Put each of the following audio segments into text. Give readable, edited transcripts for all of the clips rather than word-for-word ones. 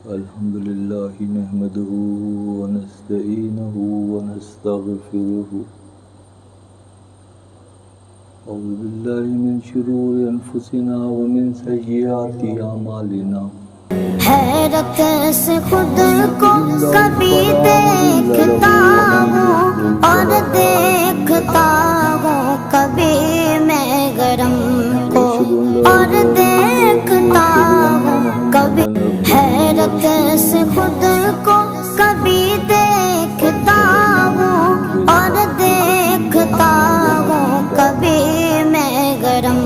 الحمد لله نحمده ونستعينه ونستغفره. أعوذ بالله من شرور أنفسنا ومن سيئات أعمالنا. حیرت سے خود من کو يهده الله کبھی فلا مضل له دیکھتا ومن ہوں يضلل اور فلا دیکھتا ہوں کبھی میں گرم کو وأشهد أن لا اور إله إلا الله دیکھتا وأشهد أن ہوں کبھی محمدا عبده حیرت سے ورسوله. خود کو کبھی دیکھتا أرسله ہوں اور بالحق دیکھتا بيانا ہوں ونذيرا. کبھی میں گرم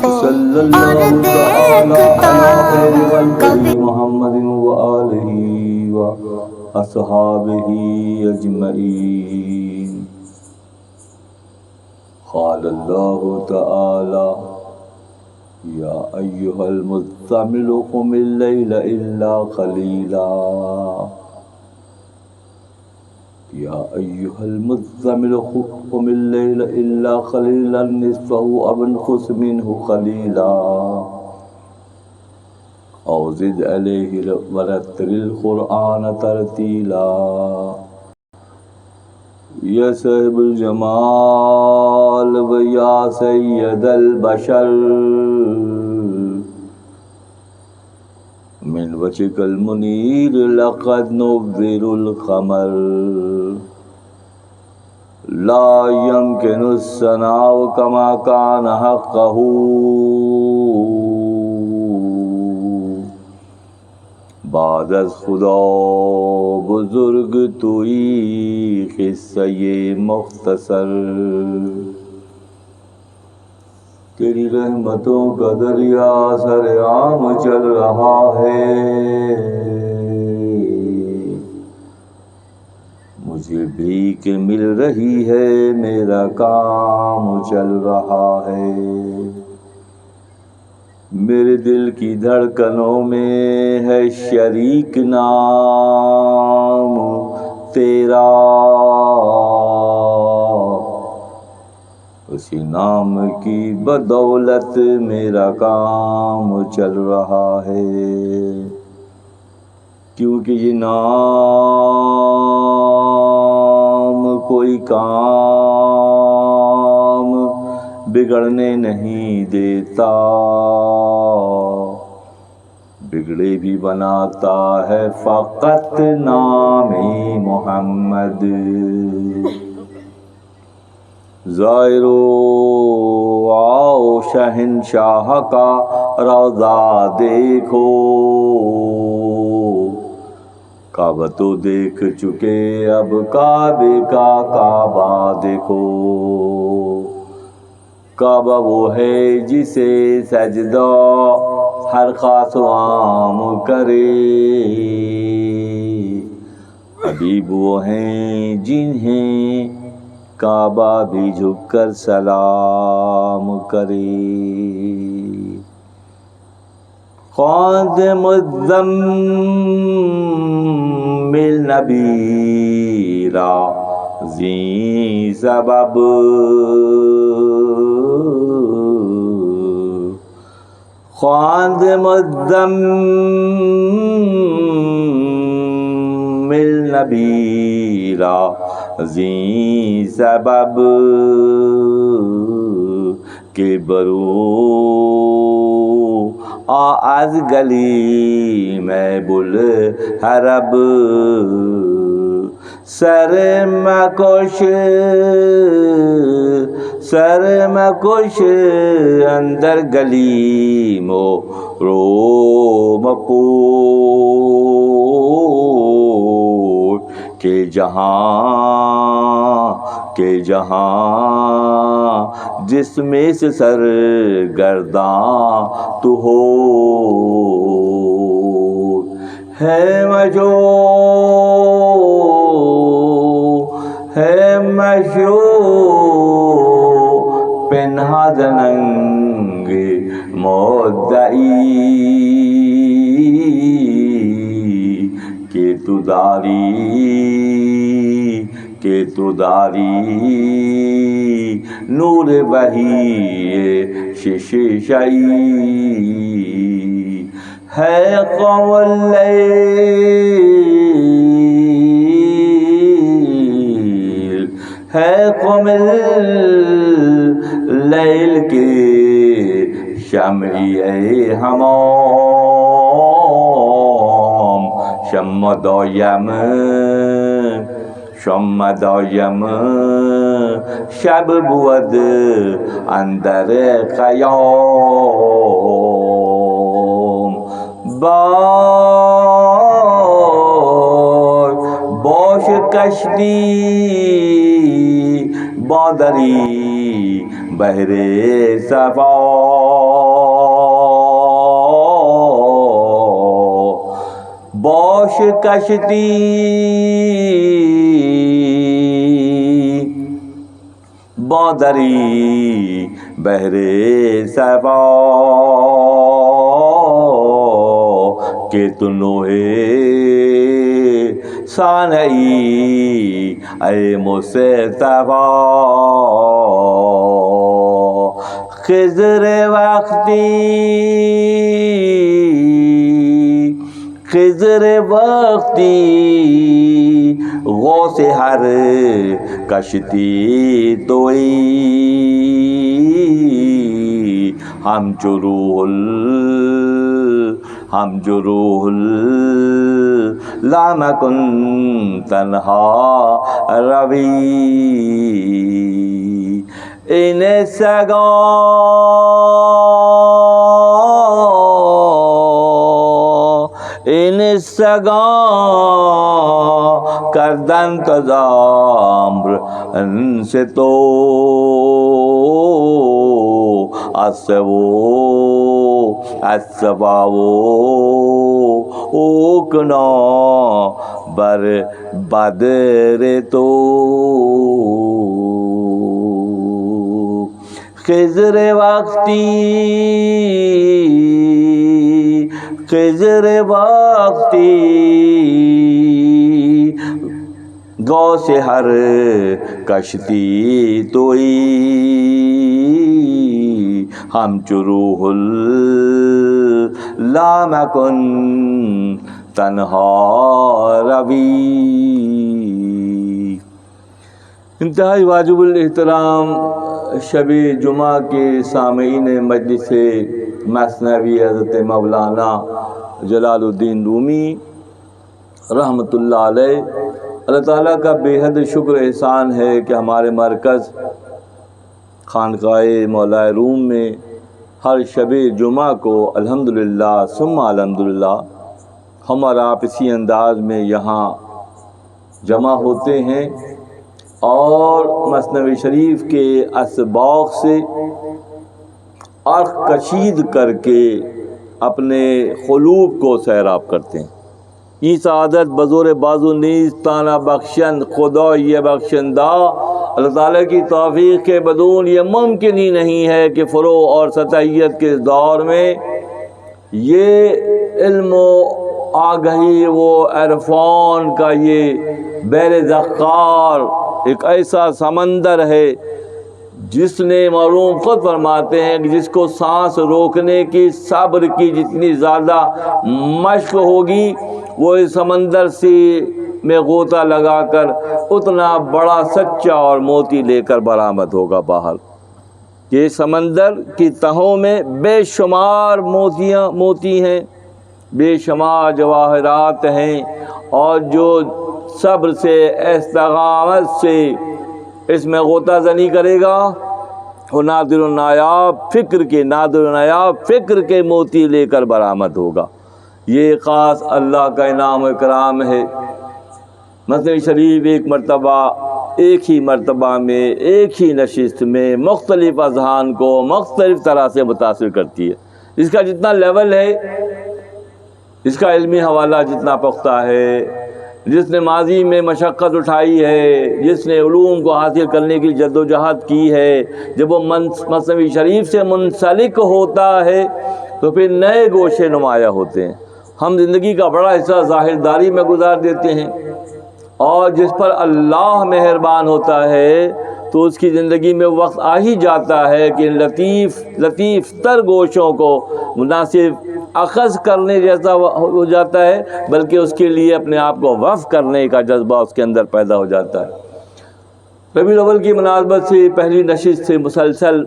کو صلی اور اللہ تعالی دیکھتا علی خیر ہوں خلقہ کبھی محمد وآلہ وأصحابہ اجمعین. قال اللہ تعالی یا ایہا المزمل قم اللیل الا قلیلا. يا أيها المزمل قم الليل إلا قليلا نصفه أو انقص منه قليلا أو زد عليه ورتل القرآن ترتيلا. يا صاحب الجمال ويا سيد البشر من وجهك المنير لقد نور القمر. لا يمكن الثناء كما كان حقه. بعد از خدا بزرگ توئی قصہ مختصر. تیری رحمتوں کا دریا سر عام چل رہا ہے. مجھے بھیک مل رہی ہے میرا کام چل رہا ہے. میرے دل کی دھڑکنوں میں ہے شریک نام تیرا. اسی نام کی بدولت میرا کام چل رہا ہے. کیونکہ یہ نام کوئی کام بگڑنے نہیں دیتا، بگڑے بھی بناتا ہے فقط نام محمد. زائرو آؤ شہنشاہ کا روضہ دیکھو. کعبہ تو دیکھ چکے اب کعبے کا کعبہ دیکھو. کعبہ وہ ہے جسے سجدہ ہر خاص و عام کرے. حبیب وہ ہیں جنہیں کعبہ بھی جھک کر سلام کرے. خواند مزمل نبی را زی سبب، خواند مزمل نبی را زی سبب کہ برو از گلی میں بل حرب. سر مکش اندر گلی مو رو مپوش کہ جہاں جس میں سے سرگرداں تو ہو. ہے مشو پنہا زننگ مدعی کہ تو داری نور وحی شیشائی. ہے قوم اللیل، ہے قوم اللیل کی شمعی اے ہمام، شمع دایم شب بود اندر قیام. باش کشتی بادری بحر صفا، باش کشتی بادری بحر صفا، کہ تو نوحے صانعی اے مصطفیٰ. خضر وقتی غوث ہر کشتی توئی، ہم جو روح لامکن تنہا روی. ان سگاں کردن تذامر ان سے تو اوکنا بر بدر تو. خضر وقتی گو سے ہر کشتی توئی، ہم چروح لامکن تنہا روی. انتہائی واجب الاحترام شب جمعہ کے سامعین مجلس مثنوی حضرت مولانا جلال الدین رومی رحمۃ اللہ علیہ، اللہ تعالیٰ کا بے حد شکر احسان ہے کہ ہمارے مرکز خانقاہ مولا روم میں ہر شب جمعہ کو الحمدللہ ثم الحمدللہ ہم اور آپ اسی انداز میں یہاں جمع ہوتے ہیں اور مثنوی شریف کے اسباق سے عرق کشید کر کے اپنے قلوب کو سیراب کرتے ہیں. یہ سعادت بزور بازو نیز تانا بخشن خدا یہ بخشندہ، اللہ تعالیٰ کی توفیق کے بدون یہ ممکن ہی نہیں ہے کہ فروغ اور سطحیت کے دور میں یہ علم و آگہی و عرفان کا یہ بحر ذخار ایک ایسا سمندر ہے جس نے معلوم خود فرماتے ہیں کہ جس کو سانس روکنے کی صبر کی جتنی زیادہ مشق ہوگی وہ اس سمندر سے میں غوطہ لگا کر اتنا بڑا سچا اور موتی لے کر برآمد ہوگا باہر. یہ سمندر کی تہوں میں بے شمار موتی ہیں، بے شمار جواہرات ہیں، اور جو صبر سے استقامت سے اس میں غوطہ زنی کرے گا وہ نادر و نایاب فکر کے موتی لے کر برآمد ہوگا. یہ خاص اللہ کا انعام و اکرام ہے. مثنوی شریف ایک ہی مرتبہ میں ایک ہی نشست میں مختلف اذہان کو مختلف طرح سے متاثر کرتی ہے. اس کا جتنا لیول ہے، اس کا علمی حوالہ جتنا پختہ ہے، جس نے ماضی میں مشقت اٹھائی ہے، جس نے علوم کو حاصل کرنے کی جد و جہد کی ہے، جب وہ مثنوی شریف سے منسلک ہوتا ہے تو پھر نئے گوشے نمایاں ہوتے ہیں. ہم زندگی کا بڑا حصہ ظاہر داری میں گزار دیتے ہیں، اور جس پر اللہ مہربان ہوتا ہے تو اس کی زندگی میں وقت آ ہی جاتا ہے کہ لطیف تر گوشوں کو نہ صرف اخذ کرنے جیسا ہو جاتا ہے بلکہ اس کے لیے اپنے آپ کو وقف کرنے کا جذبہ اس کے اندر پیدا ہو جاتا ہے۔ ربیع الاول کی مناسبت سے پہلی نشست سے مسلسل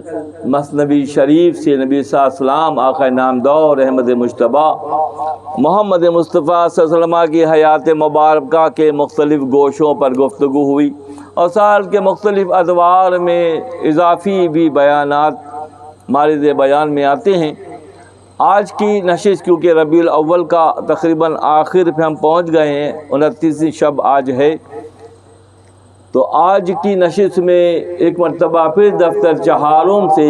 مثنوی شریف سے نبی صلی اللہ علیہ وسلم آقا نامدار احمد مجتبی محمد مصطفیٰ صلی اللہ علیہ وسلم کی حیات مبارکہ کے مختلف گوشوں پر گفتگو ہوئی اور سال کے مختلف ادوار میں اضافی بھی بیانات مارد بیان میں آتے ہیں۔ آج کی نشست کیونکہ ربیع الاول کا تقریباً آخر پہ ہم پہنچ گئے ہیں، 29ویں شب آج ہے، تو آج کی نشست میں ایک مرتبہ پھر دفتر چہارم سے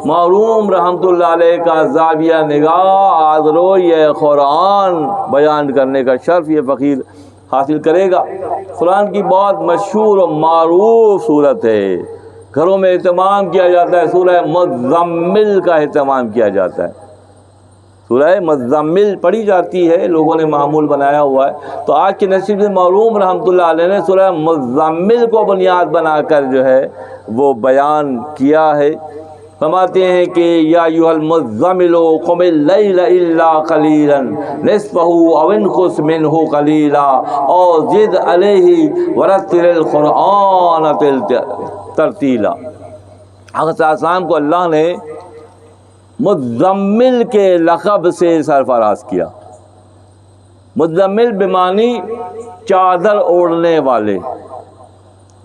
معروم رحمۃ اللہ علیہ کا زاویہ نگاہ آذروی قرآن بیان کرنے کا شرف یہ فقیر حاصل کرے گا۔ قرآن کی بہت مشہور و معروف صورت ہے، گھروں میں اہتمام کیا جاتا ہے، سورہ مزمل کا اہتمام کیا جاتا ہے، سورہ مزمل پڑھی جاتی ہے، لوگوں نے معمول بنایا ہوا ہے۔ تو آج کی نشست میں معروم رحمۃ اللہ علیہ نے سورہ مزمل کو بنیاد بنا کر جو ہے وہ بیان کیا ہے۔ فرماتے ہیں کہ یا ایھا المزمل قم اللیل الا قلیلا نصفہ او انقص منہ قلیلا او زد علیہ ورتل القرآن ترتیلا۔ حضرت صلی اللہ علیہ وسلم کو اللہ نے مزمل کے لقب سے سرفراز کیا۔ مزمل بمعنی چادر اوڑھنے والے۔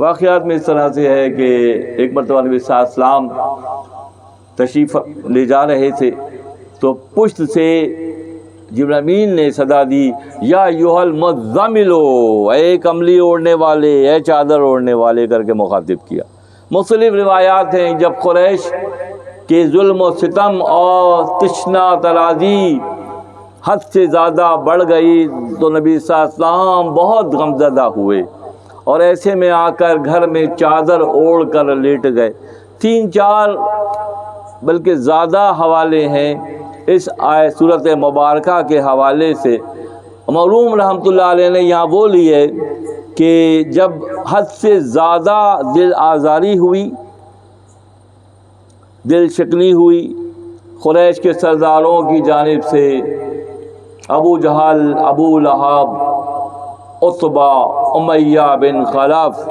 واقعات میں اس طرح سے ہے کہ ایک مرتبہ نبی صلی اللہ علیہ وسلم تشریف لے جا رہے تھے تو پشت سے جبرائیل امین نے صدا دی، یا ایھا المزمل، اے کملی اوڑھنے والے، اے چادر اوڑھنے والے کر کے مخاطب کیا۔ مختلف روایات ہیں جب قریش کہ ظلم و ستم اور تشنا ترازی حد سے زیادہ بڑھ گئی تو نبی صلی اللہ علیہ وسلم بہت غمزدہ ہوئے اور ایسے میں آ کر گھر میں چادر اوڑھ کر لیٹ گئے۔ 3-4 بلکہ زیادہ حوالے ہیں اس صورت مبارکہ کے حوالے سے۔ معروم رحمۃ اللہ علیہ نے یہاں وہ لی ہے کہ جب حد سے زیادہ دل آزاری ہوئی، دل شکنی ہوئی قریش کے سرداروں کی جانب سے، ابو جہل، ابو لہب، عتبہ، امیہ بن خلف،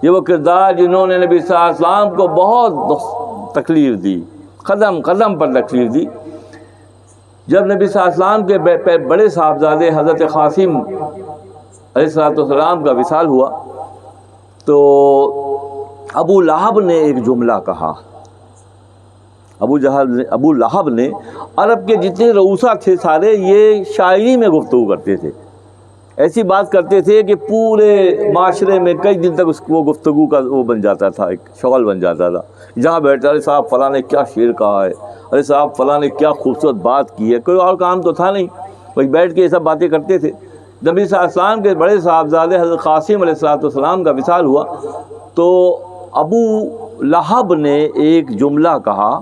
یہ وہ کردار جنہوں نے نبی صلی اللہ علیہ وسلم کو بہت تکلیف دی، قدم قدم پر تکلیف دی۔ جب نبی صلی اللہ علیہ وسلم کے بڑے صاحبزادے حضرت قاسم علیہ السلام کا وصال ہوا تو ابو لہب نے ایک جملہ کہا۔ ابو لہب نے، عرب کے جتنے رؤسا تھے سارے یہ شاعری میں گفتگو کرتے تھے، ایسی بات کرتے تھے کہ پورے معاشرے میں کئی دن تک وہ گفتگو کا وہ بن جاتا تھا، ایک شغل بن جاتا تھا۔ جہاں بیٹھتا، ارے صاحب فلاں نے کیا شعر کہا ہے، ارے صاحب فلاں نے کیا خوبصورت بات کی ہے، کوئی اور کام تو تھا نہیں، وہی بیٹھ کے یہ سب باتیں کرتے تھے۔ نبی صلی اللہ علیہ وسلم کے بڑے صاحبزادے حضرت قاسم علیہ السلام کا وصال ہوا تو ابو لہب نے ایک جملہ کہا،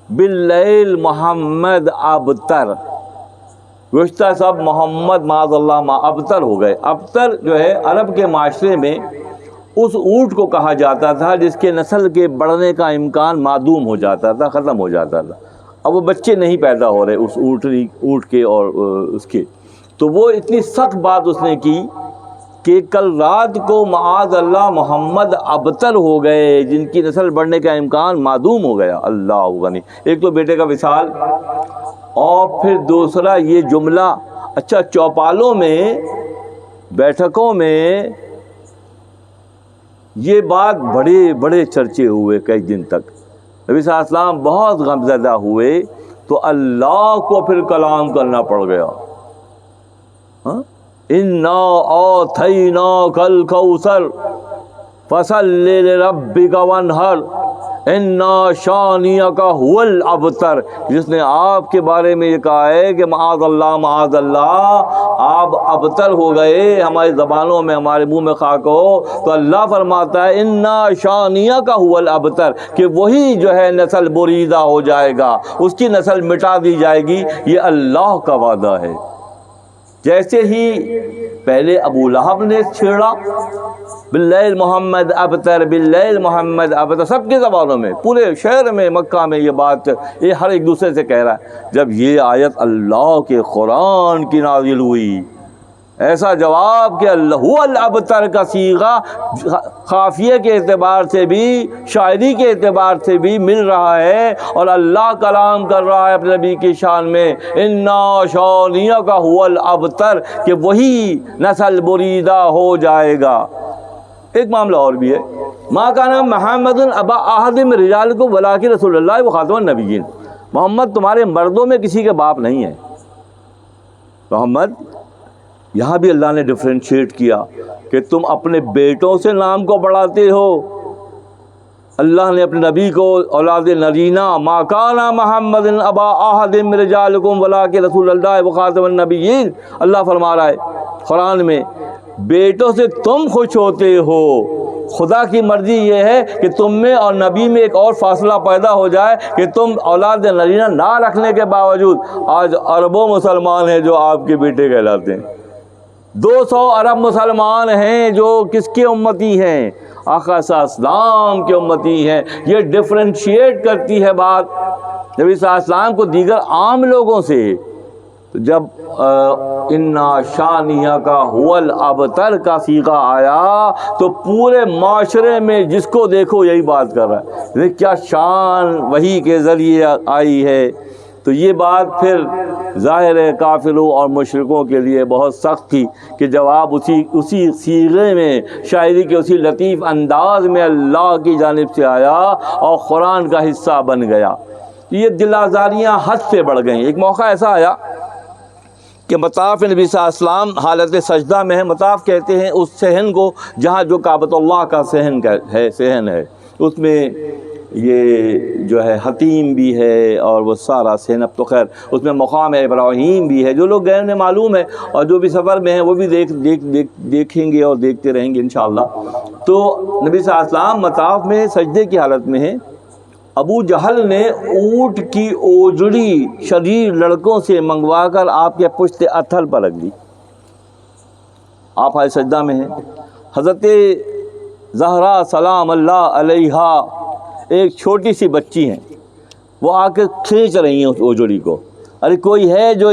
باللیل محمد ابتر، گزشتہ سب محمد معاذ اللہ ابتر ہو گئے۔ ابتر جو ہے عرب کے معاشرے میں اس اونٹ کو کہا جاتا تھا جس کے نسل کے بڑھنے کا امکان معدوم ہو جاتا تھا، ختم ہو جاتا تھا، اب وہ بچے نہیں پیدا ہو رہے اس اونٹ کے اور اس کے، تو وہ اتنی سخت بات اس نے کی کہ کل رات کو معاذ اللہ محمد ابتر ہو گئے جن کی نسل بڑھنے کا امکان معدوم ہو گیا۔ اللہ غنی، ایک تو بیٹے کا وصال اور پھر دوسرا یہ جملہ۔ اچھا، چوپالوں میں، بیٹھکوں میں یہ بات بڑے بڑے چرچے ہوئے کئی دن تک، نبی صلی اللہ علیہ وسلم بہت غمزدہ ہوئے تو اللہ کو پھر کلام کرنا پڑ گیا۔ اِنَّا أَعْطَيْنَاكَ الْكَوْثَرَ فَصَلِّ لِرَبِّكَ وَانْحَرْ اِنَّا شَانِئَكَ هُوَ الْأَبْتَرُ، جس نے آپ کے بارے میں یہ کہا ہے کہ معاذ اللہ آپ ابتر ہو گئے، ہماری زبانوں میں ہمارے منہ میں خاک ہو، تو اللہ فرماتا ہے اِنَّا شَانِئَكَ هُوَ الْأَبْتَرُ کہ وہی جو ہے نسل بریدہ ہو جائے گا، اس کی نسل مٹا دی جائے گی، یہ اللہ کا وعدہ ہے۔ جیسے ہی پہلے ابو لہب نے چھیڑا باللیل محمد ابتر، باللیل محمد ابتر، سب کی زبانوں میں، پورے شہر میں مکہ میں یہ بات، یہ ہر ایک دوسرے سے کہہ رہا ہے۔ جب یہ آیت اللہ کے قرآن کی نازل ہوئی، ایسا جواب کہ اللہ الابتر کا صیغہ قافیے کے اعتبار سے بھی، شاعری کے اعتبار سے بھی مل رہا ہے، اور اللہ کلام کر رہا ہے اپنے نبی کی شان میں، انا شانیک هو الابتر، کہ وہی نسل بریدہ ہو جائے گا۔ ایک معاملہ اور بھی ہے، ما کان محمد ابا احد من رجالکم ولکن رسول اللہ وخاتم النبیین، محمد تمہارے مردوں میں کسی کے باپ نہیں ہے۔ محمد، یہاں بھی اللہ نے ڈفرینشیٹ کیا کہ تم اپنے بیٹوں سے نام کو بڑھاتے ہو۔ اللہ نے اپنے نبی کو اولاد نرینہ، ما کان محمد ابا احد من رجالکم ولکن رسول اللہ وخاتم النبیین، اللہ فرما رہا ہے قرآن میں، بیٹوں سے تم خوش ہوتے ہو، خدا کی مرضی یہ ہے کہ تم میں اور نبی میں ایک اور فاصلہ پیدا ہو جائے کہ تم اولاد نرینہ نہ رکھنے کے باوجود آج اربوں مسلمان ہیں جو آپ کے بیٹے کہلاتے ہیں۔ 200 ارب مسلمان ہیں جو کس کے امتی ہیں؟ آقا صلی اللہ علیہ وسلم کے امتی ہیں۔ یہ ڈفرینشیٹ کرتی ہے بات نبی صلی اللہ علیہ وسلم کو دیگر عام لوگوں سے۔ تو جب انا شانیک هو الابتر کا صیغہ آیا تو پورے معاشرے میں جس کو دیکھو یہی بات کر رہا ہے، کیا شان وحی کے ذریعے آئی ہے۔ تو یہ بات پھر ظاہر ہے کافروں اور مشرکوں کے لیے بہت سخت تھی کہ جواب اسی صیغے میں، شاعری کے اسی لطیف انداز میں اللہ کی جانب سے آیا اور قرآن کا حصہ بن گیا۔ یہ دل آزاریاں حد سے بڑھ گئیں۔ ایک موقع ایسا آیا کہ مطاف نبی صلی اللہ علیہ وسلم حالت سجدہ میں ہے۔ مطاف کہتے ہیں اس صحن کو جہاں جو کعبۃ اللہ کا صحن ہے، اس میں یہ جو ہے حتیم بھی ہے اور وہ سارا صحن، اب تو خیر اس میں مقام ابراہیم بھی ہے۔ جو لوگ گئے انہیں معلوم ہے، اور جو بھی سفر میں ہیں وہ بھی دیکھیں گے اور دیکھتے رہیں گے انشاءاللہ۔ تو نبی صلی اللہ علیہ وسلم مطاف میں سجدے کی حالت میں ہیں۔ ابو جہل نے اونٹ کی اوجڑی شریر لڑکوں سے منگوا کر آپ کے پشت اتھل پر رکھ دی۔ آپ حال سجدہ میں ہیں۔ حضرت زہرا سلام اللہ علیہا ایک چھوٹی سی بچی ہیں، وہ آ کے کھینچ رہی ہیں اس اوجڑی کو، ارے کوئی ہے جو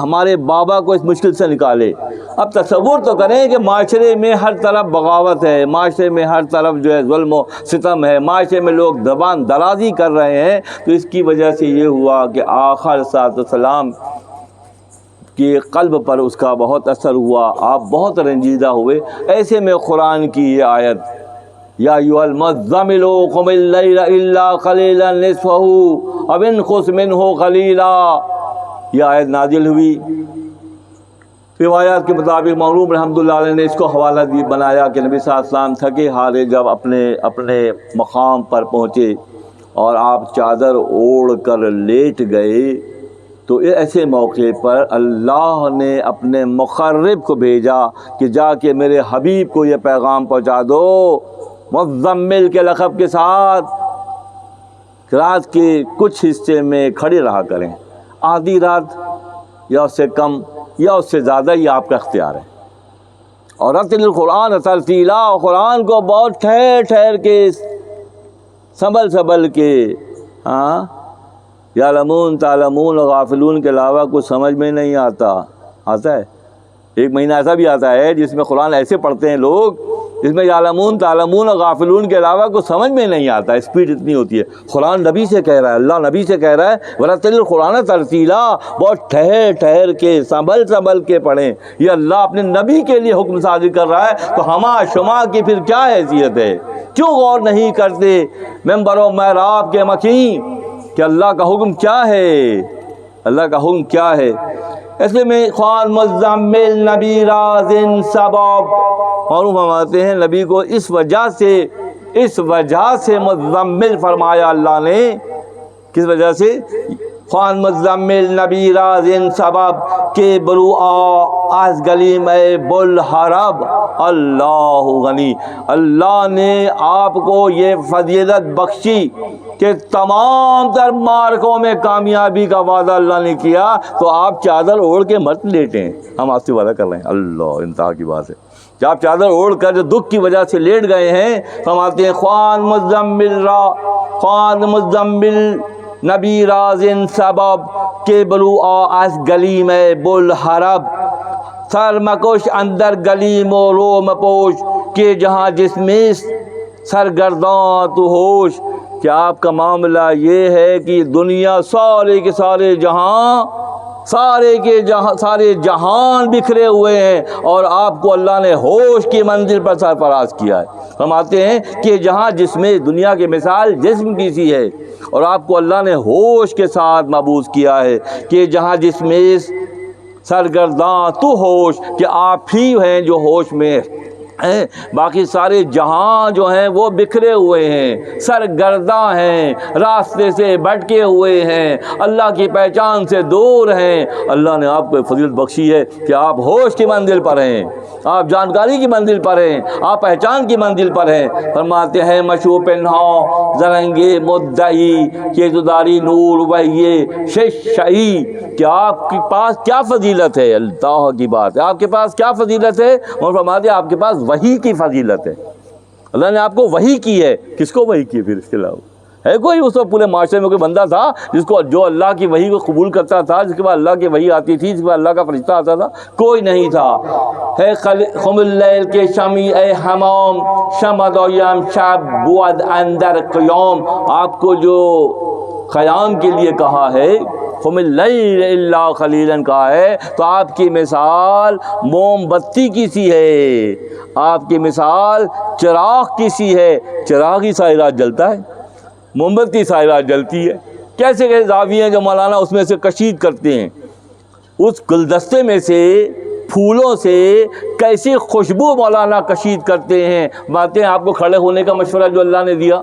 ہمارے بابا کو اس مشکل سے نکالے۔ اب تصور تو کریں کہ معاشرے میں ہر طرف بغاوت ہے، معاشرے میں ہر طرف جو ہے ظلم و ستم ہے، معاشرے میں لوگ زبان درازی کر رہے ہیں، تو اس کی وجہ سے یہ ہوا کہ آخر صلی اللہ علیہ وسلم کے قلب پر اس کا بہت اثر ہوا، آپ بہت رنجیدہ ہوئے۔ ایسے میں قرآن کی یہ آیت، یا ایھا المزمل قم اللیل الا قلیلا نصفہ او انقص منہ قلیلا، یہ آیت نازل ہوئی۔ روایات کے مطابق معروف رحمۃ اللہ علیہ نے اس کو حوالہ بنایا کہ نبی صلی اللہ علیہ وسلم تھکے ہارے جب اپنے مقام پر پہنچے اور آپ چادر اوڑھ کر لیٹ گئے، تو ایسے موقع پر اللہ نے اپنے مقرب کو بھیجا کہ جا کے میرے حبیب کو یہ پیغام پہنچا دو، مزمل کے لقب کے ساتھ رات کے کچھ حصے میں کھڑے رہا کریں، آدھی رات یا اس سے کم یا اس سے زیادہ، یہ آپ کا اختیار ہے۔ اور رتل القرآن ترتیلا، قرآن کو بہت ٹھہر ٹھہر کے سنبھل کے، ہاں، یعلمون تعلمون اور غافلون کے علاوہ کچھ سمجھ میں نہیں آتا ہے۔ ایک مہینہ ایسا بھی آتا ہے جس میں قرآن ایسے پڑھتے ہیں لوگ، جس میں یعلمون تعلمون اور غافلون کے علاوہ کچھ سمجھ میں نہیں آتا، اسپیڈ اتنی ہوتی ہے۔ قرآن نبی سے کہہ رہا ہے، اللہ نبی سے کہہ رہا ہے ورتل القرآن ترتیلا، بہت ٹھہر ٹھہر کے سنبھل کے پڑھیں۔ یہ اللہ اپنے نبی کے لیے حکم صادر کر رہا ہے، تو ہما شما کی پھر کیا حیثیت ہے؟ کیوں غور نہیں کرتے ممبر و محراب کے مکین کہ اللہ کا حکم کیا ہے، اللہ کا حکم کیا ہے؟ ایسے میں خوان مزمل نبی رازن سبب، معروف فرماتے ہیں نبی کو اس وجہ سے مزمل فرمایا اللہ نے۔ کس وجہ سے؟ خوان مزمل نبی رازن سبب کے برو آز گلی میں بل حرب اللہ غنی، اللہ نے آپ کو یہ فضیلت بخشی کہ کہ تمام تر مارکوں میں کامیابی کا وعدہ اللہ نے کیا، تو آپ چادر اوڑھ کے مت لیٹیں۔ ہم آپ سے وعدہ کر رہے ہیں، اللہ انتہا کی بات ہے کہ آپ چادر اوڑھ کر جو دکھ کی وجہ سے لیٹ گئے ہیں، فرماتے ہیں خوان مزمل نبی رازن سبب کے بلو از گلی میں بل حرب، سر مکش اندر گلی مورو مپوش کہ جہاں جسم سرگرداں تو ہوش۔ کہ آپ کا معاملہ یہ ہے کہ دنیا سارے کے سارے جہان بکھرے ہوئے ہیں، اور آپ کو اللہ نے ہوش کی منزل پر سرفراز کیا ہے۔ فرماتے ہیں کہ جہاں جسم دنیا کی مثال جسم کی سی ہے، اور آپ کو اللہ نے ہوش کے ساتھ مبعوث کیا ہے کہ جہاں جسم سرگرداں تو ہوش، کہ آپ ہی ہیں جو ہوش میں ہیں، باقی سارے جہاں جو ہیں وہ بکھرے ہوئے ہیں، سرگرداں ہیں، راستے سے بھٹکے ہوئے ہیں، اللہ کی پہچان سے دور ہیں۔ اللہ نے آپ کو فضیلت بخشی ہے کہ آپ ہوش کی منزل پر ہیں، آپ جانکاری کی منزل پر ہیں، آپ پہچان کی منزل پر ہیں۔ فرماتے ہیں مشو پنہاں زرنگے مدعی کہ تداری نور وحی ششعی، کہ آپ کے پاس کیا فضیلت ہے، اللہ کی بات ہے، آپ کے پاس کیا فضیلت ہے؟ اور فرماتے ہیں آپ کے پاس وحی کی فضیلت ہے، اللہ نے آپ کو وحی کی ہے۔ کس کو وحی کی ہے پھر اس کے علاوہ؟ ہے کوئی اس وقت پورے معاشرے میں کوئی بندہ تھا جو اللہ کی وحی کو قبول کرتا تھا، جس کے بعد اللہ کی وحی آتی تھی، جس کے بعد اللہ کا فرشتہ آتا تھا؟ کوئی نہیں تھا۔ ہے خم اللیل کے شمی اے حمام شمد و یم شب بود اندر قیام، آپ کو جو قیام کے لیے کہا ہے، قم اللیل الا قلیلا کہا ہے، تو آپ کی مثال موم بتی کی سی ہے، آپ کی مثال چراغ کی سی ہے۔ چراغ ہی ساری رات جلتا ہے، موم بتی ساری رات جلتی ہے۔ کیسے کیسے زاویے ہیں جو مولانا اس میں سے کشید کرتے ہیں، اس گلدستے میں سے پھولوں سے کیسی خوشبو مولانا کشید کرتے ہیں۔ باتیں آپ کو کھڑے ہونے کا مشورہ جو اللہ نے دیا،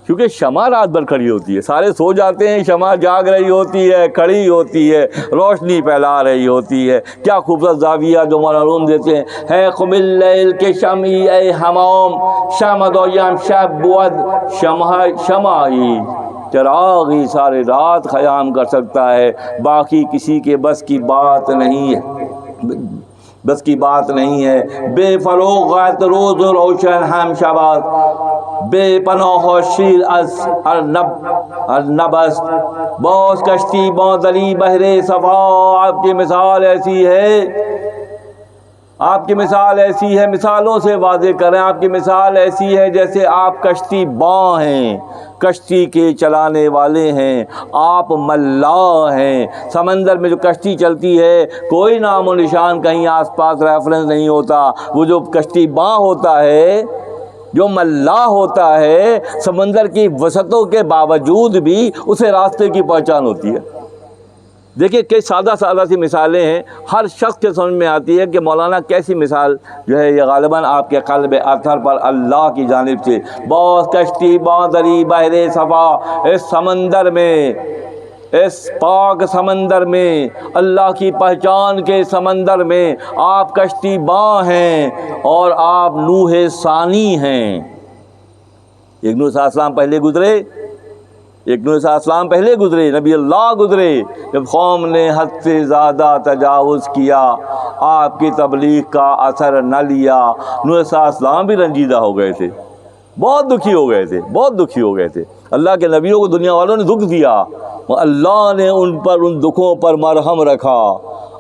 کیونکہ شمع رات بھر کھڑی ہوتی ہے، سارے سو جاتے ہیں، شمع جاگ رہی ہوتی ہے، کھڑی ہوتی ہے، روشنی پھیلا رہی ہوتی ہے۔ کیا خوبصورت زاویہ جو مولانا دیتے ہیں۔ ہے قم اللیل کے شمی اے حمام شمد و یم شب بود، شمع ہی چراغ ہی سارے رات قیام کر سکتا ہے، باقی کسی کے بس کی بات نہیں ہے۔ بے فروغت روز روشن ہم شبات، بے پناہ شیر از ارنبست، باز کشتی باندلی بحر صفا۔ آپ کی مثال ایسی ہے، مثالوں سے واضح کریں، آپ کی مثال ایسی ہے جیسے آپ کشتی باں ہیں، کشتی کے چلانے والے ہیں، آپ ملاح ہیں۔ سمندر میں جو کشتی چلتی ہے کوئی نام و نشان کہیں آس پاس ریفرنس نہیں ہوتا، وہ جو کشتی باں ہوتا ہے، جو ملاح ہوتا ہے، سمندر کی وسعتوں کے باوجود بھی اسے راستے کی پہچان ہوتی ہے۔ دیکھیں کئی سادہ سی مثالیں ہیں، ہر شخص کے سمجھ میں آتی ہے کہ مولانا کیسی مثال جو ہے یہ غالباً آپ کے قلب اطہر پر اللہ کی جانب سے۔ باز کشتی باندری بحر صفا، اس سمندر میں، اس پاک سمندر میں، اللہ کی پہچان کے سمندر میں آپ کشتی باں ہیں، اور آپ نوح ثانی ہیں۔ ایک نوح علیہ السلام پہلے گزرے، نبی اللہ گزرے۔ جب قوم نے حد سے زیادہ تجاوز کیا، آپ کی تبلیغ کا اثر نہ لیا، نوح علیہ السلام بھی رنجیدہ ہو گئے تھے، بہت دکھی ہو گئے تھے۔ اللہ کے نبیوں کو دنیا والوں نے دکھ دیا، اللہ نے ان دکھوں پر مرہم رکھا،